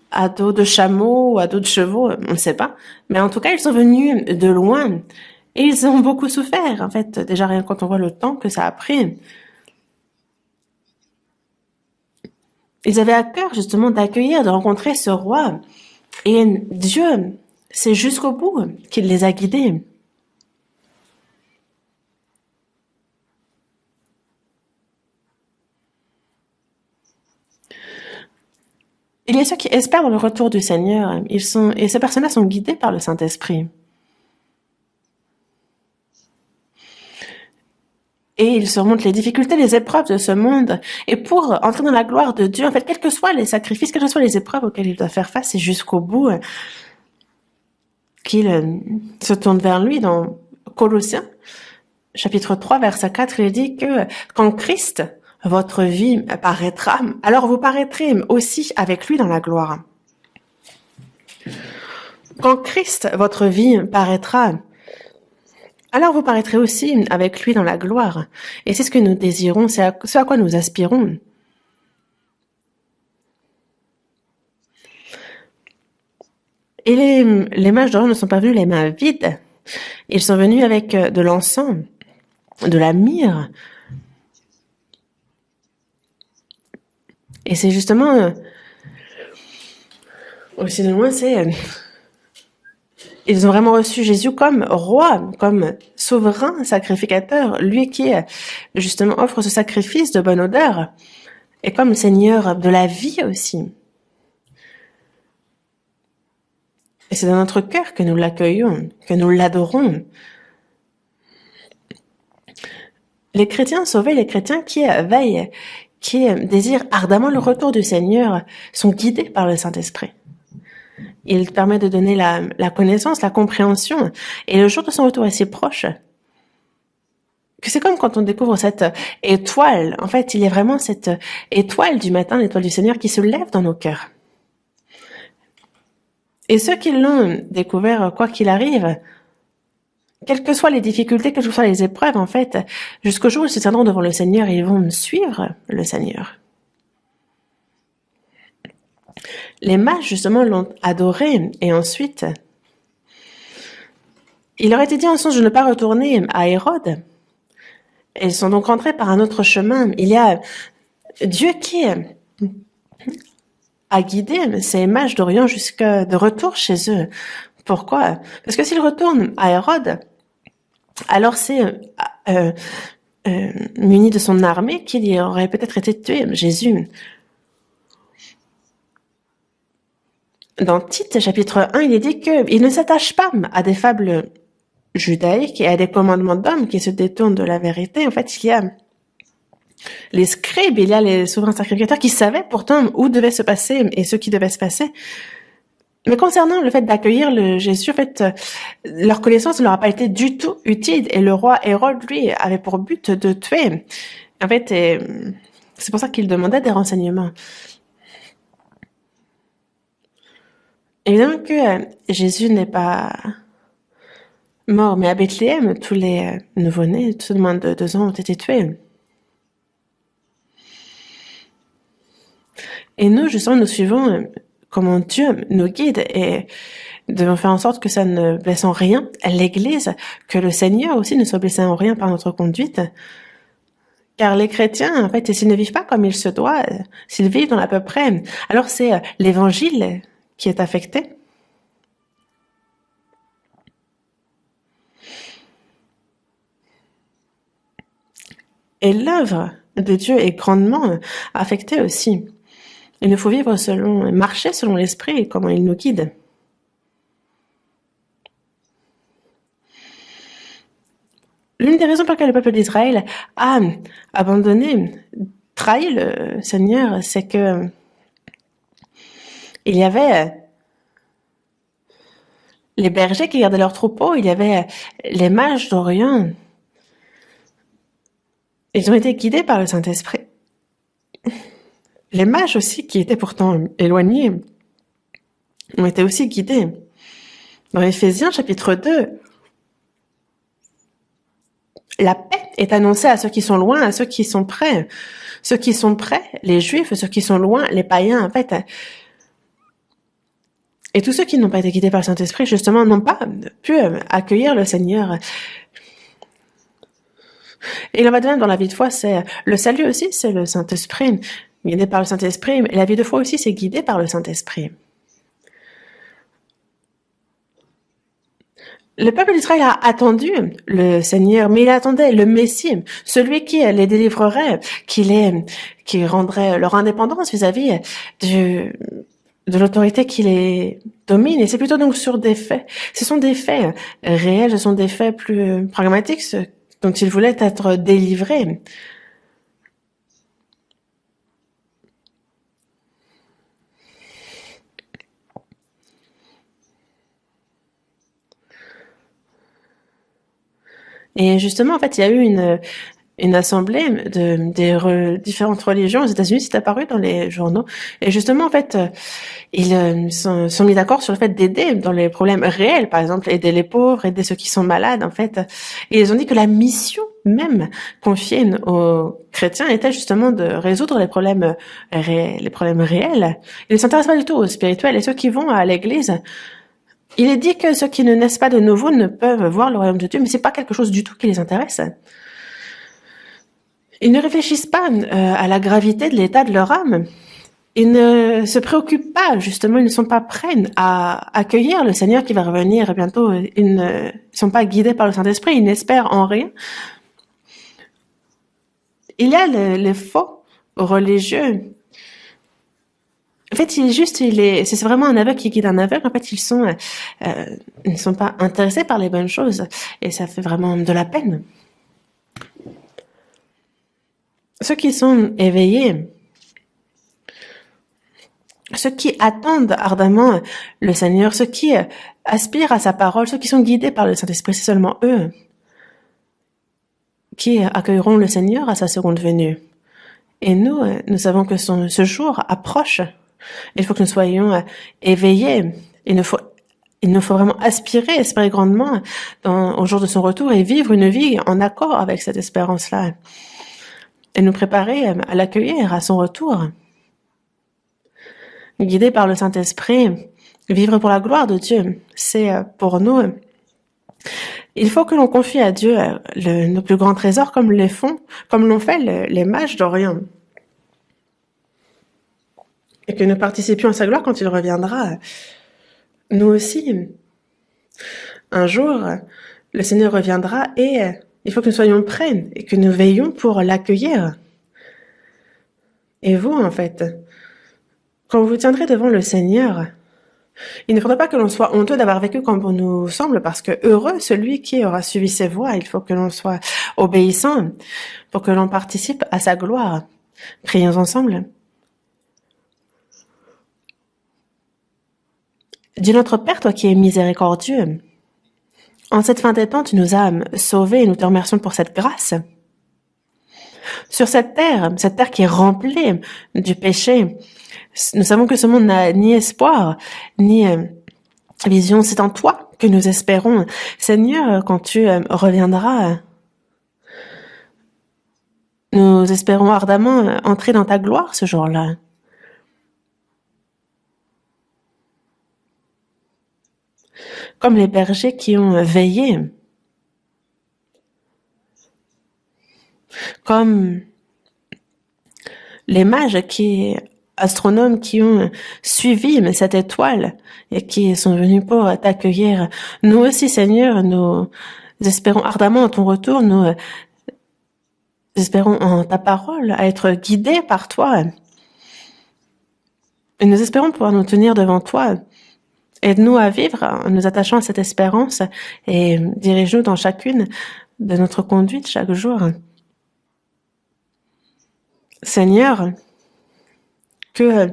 à dos de chameaux ou à dos de chevaux, on ne sait pas. Mais en tout cas, ils sont venus de loin. Et ils ont beaucoup souffert, en fait, déjà rien quand on voit le temps que ça a pris. Ils avaient à cœur, justement, d'accueillir, de rencontrer ce roi. Et Dieu, c'est jusqu'au bout qu'il les a guidés. Il y a ceux qui espèrent dans le retour du Seigneur. Et ces personnes-là sont guidées par le Saint-Esprit. Et ils surmontent les difficultés, les épreuves de ce monde. Et pour entrer dans la gloire de Dieu, en fait, quels que soient les sacrifices, quelles que soient les épreuves auxquelles ils doivent faire face, c'est jusqu'au bout qu'ils se tournent vers lui. Dans Colossiens, chapitre 3, verset 4, il dit que quand Christ, votre vie, paraîtra, alors vous paraîtrez aussi avec lui dans la gloire. Quand Christ, votre vie, paraîtra, alors vous paraîtrez aussi avec lui dans la gloire. Et c'est ce que nous désirons, c'est ce à quoi nous aspirons. Et les mages d'Orient ne sont pas venus les mains vides. Ils sont venus avec de l'encens, de la myrrhe. Et c'est justement, aussi de loin, ils ont vraiment reçu Jésus comme roi, comme souverain sacrificateur, lui qui justement offre ce sacrifice de bonne odeur, et comme Seigneur de la vie aussi. Et c'est dans notre cœur que nous l'accueillons, que nous l'adorons. Les chrétiens sauvés, les chrétiens qui veillent, qui désirent ardemment le retour du Seigneur, sont guidés par le Saint-Esprit. Il permet de donner la connaissance, la compréhension, et le jour de son retour est si proche que c'est comme quand on découvre cette étoile. En fait, il y a vraiment cette étoile du matin, l'étoile du Seigneur qui se lève dans nos cœurs. Et ceux qui l'ont découvert, quoi qu'il arrive, quelles que soient les difficultés, quelles que soient les épreuves, en fait, jusqu'au jour où ils se tiendront devant le Seigneur et ils vont suivre le Seigneur. Les mages, justement, l'ont adoré, et ensuite, il leur était dit en sens de ne pas retourner à Hérode. Et ils sont donc rentrés par un autre chemin. Il y a Dieu qui a guidé ces mages d'Orient jusqu'à de retour chez eux. Pourquoi? Parce que s'ils retournent à Hérode, alors c'est muni de son armée qu'il aurait peut-être été tué, Jésus. Dans Tite, chapitre 1, il est dit qu'il ne s'attache pas à des fables judaïques et à des commandements d'hommes qui se détournent de la vérité. En fait, il y a les scribes, il y a les souverains sacrificateurs qui savaient pourtant où devait se passer et ce qui devait se passer. Mais concernant le fait d'accueillir le Jésus, en fait, leur connaissance ne leur a pas été du tout utile. Et le roi Hérode, lui, avait pour but de tuer. En fait, c'est pour ça qu'il demandait des renseignements. Évidemment que Jésus n'est pas mort, mais à Bethléem, tous les nouveau-nés, tous de moins de 2 ans, ont été tués. Et nous, justement, nous suivons comment Dieu nous guide et devons faire en sorte que ça ne blesse en rien l'Église, que le Seigneur aussi ne soit blessé en rien par notre conduite. Car les chrétiens, en fait, s'ils ne vivent pas comme il se doit, s'ils vivent dans l'à peu près, alors c'est l'Évangile qui est affecté. Et l'œuvre de Dieu est grandement affectée aussi. Il nous faut vivre marcher selon l'Esprit et comment il nous guide. L'une des raisons pour lesquelles le peuple d'Israël a abandonné, trahi le Seigneur, c'est que il y avait les bergers qui gardaient leurs troupeaux, il y avait les mages d'Orient. Ils ont été guidés par le Saint-Esprit. Les mages aussi, qui étaient pourtant éloignés, ont été aussi guidés. Dans Éphésiens chapitre 2, la paix est annoncée à ceux qui sont loin, à ceux qui sont près. Ceux qui sont près, les Juifs, ceux qui sont loin, les païens, en fait. Et tous ceux qui n'ont pas été guidés par le Saint-Esprit, justement, n'ont pas pu accueillir le Seigneur. Et il en va de même dans la vie de foi, c'est le salut aussi, c'est le Saint-Esprit, guidé par le Saint-Esprit. Et la vie de foi aussi, c'est guidé par le Saint-Esprit. Le peuple d'Israël a attendu le Seigneur, mais il attendait le Messie, celui qui les délivrerait, qui rendrait leur indépendance vis-à-vis de l'autorité qui les domine. Et c'est plutôt donc sur des faits. Ce sont des faits réels, ce sont des faits plus pragmatiques dont ils voulaient être délivrés. Et justement, en fait, il y a eu une assemblée différentes religions aux États-Unis, c'est apparu dans les journaux. Et justement, en fait, ils sont mis d'accord sur le fait d'aider dans les problèmes réels, par exemple, aider les pauvres, aider ceux qui sont malades, en fait. Et ils ont dit que la mission même confiée aux chrétiens était justement de résoudre les problèmes réels. Ils ne s'intéressent pas du tout aux spirituels. Et ceux qui vont à l'église, il est dit que ceux qui ne naissent pas de nouveau ne peuvent voir le royaume de Dieu, mais c'est pas quelque chose du tout qui les intéresse. Ils ne réfléchissent pas à la gravité de l'état de leur âme. Ils ne se préoccupent pas, justement, ils ne sont pas prêts à accueillir le Seigneur qui va revenir bientôt. Ils ne sont pas guidés par le Saint-Esprit, ils n'espèrent en rien. Il y a les faux religieux. En fait, c'est vraiment un aveugle qui guide un aveugle. En fait, ils ne sont pas intéressés par les bonnes choses. Et ça fait vraiment de la peine. Ceux qui sont éveillés, ceux qui attendent ardemment le Seigneur, ceux qui aspirent à sa parole, ceux qui sont guidés par le Saint-Esprit, c'est seulement eux qui accueilleront le Seigneur à sa seconde venue. Et nous savons que ce jour approche. Il faut que nous soyons éveillés. Il nous faut vraiment aspirer, espérer grandement au jour de son retour et vivre une vie en accord avec cette espérance-là. Et nous préparer à l'accueillir à son retour. Guidés par le Saint-Esprit, vivre pour la gloire de Dieu, c'est pour nous. Il faut que l'on confie à Dieu nos plus grands trésors comme l'ont fait les mages d'Orient. Et que nous participions à sa gloire quand il reviendra. Nous aussi. Un jour, le Seigneur reviendra et il faut que nous soyons prêts et que nous veillions pour l'accueillir. Et vous, en fait, quand vous vous tiendrez devant le Seigneur, il ne faudra pas que l'on soit honteux d'avoir vécu comme bon nous semble, parce que heureux celui qui aura suivi ses voies. Il faut que l'on soit obéissant pour que l'on participe à sa gloire. Prions ensemble. Dieu notre Père, toi qui es miséricordieux, en cette fin des temps, tu nous as sauvés et nous te remercions pour cette grâce. Sur cette terre qui est remplie du péché, nous savons que ce monde n'a ni espoir, ni vision. C'est en toi que nous espérons. Seigneur, quand tu reviendras, nous espérons ardemment entrer dans ta gloire ce jour-là. Comme les bergers qui ont veillé, comme les mages astronomes qui ont suivi cette étoile et qui sont venus pour t'accueillir. Nous aussi, Seigneur, nous espérons ardemment en ton retour, nous espérons en ta parole, à être guidés par toi. Et nous espérons pouvoir nous tenir devant toi. Aide-nous à vivre en nous attachant à cette espérance et dirige-nous dans chacune de notre conduite chaque jour. Seigneur, que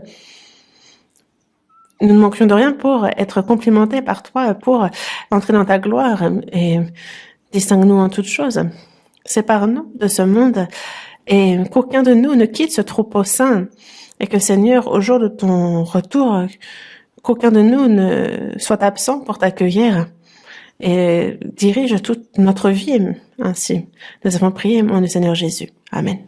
nous ne manquions de rien pour être complimentés par toi, pour entrer dans ta gloire et distingue-nous en toutes choses. Sépare-nous de ce monde et qu'aucun de nous ne quitte ce troupeau saint et que Seigneur, au jour de ton retour, qu'aucun de nous ne soit absent pour t'accueillir et dirige toute notre vie ainsi. Nous avons prié au nom du Seigneur Jésus. Amen.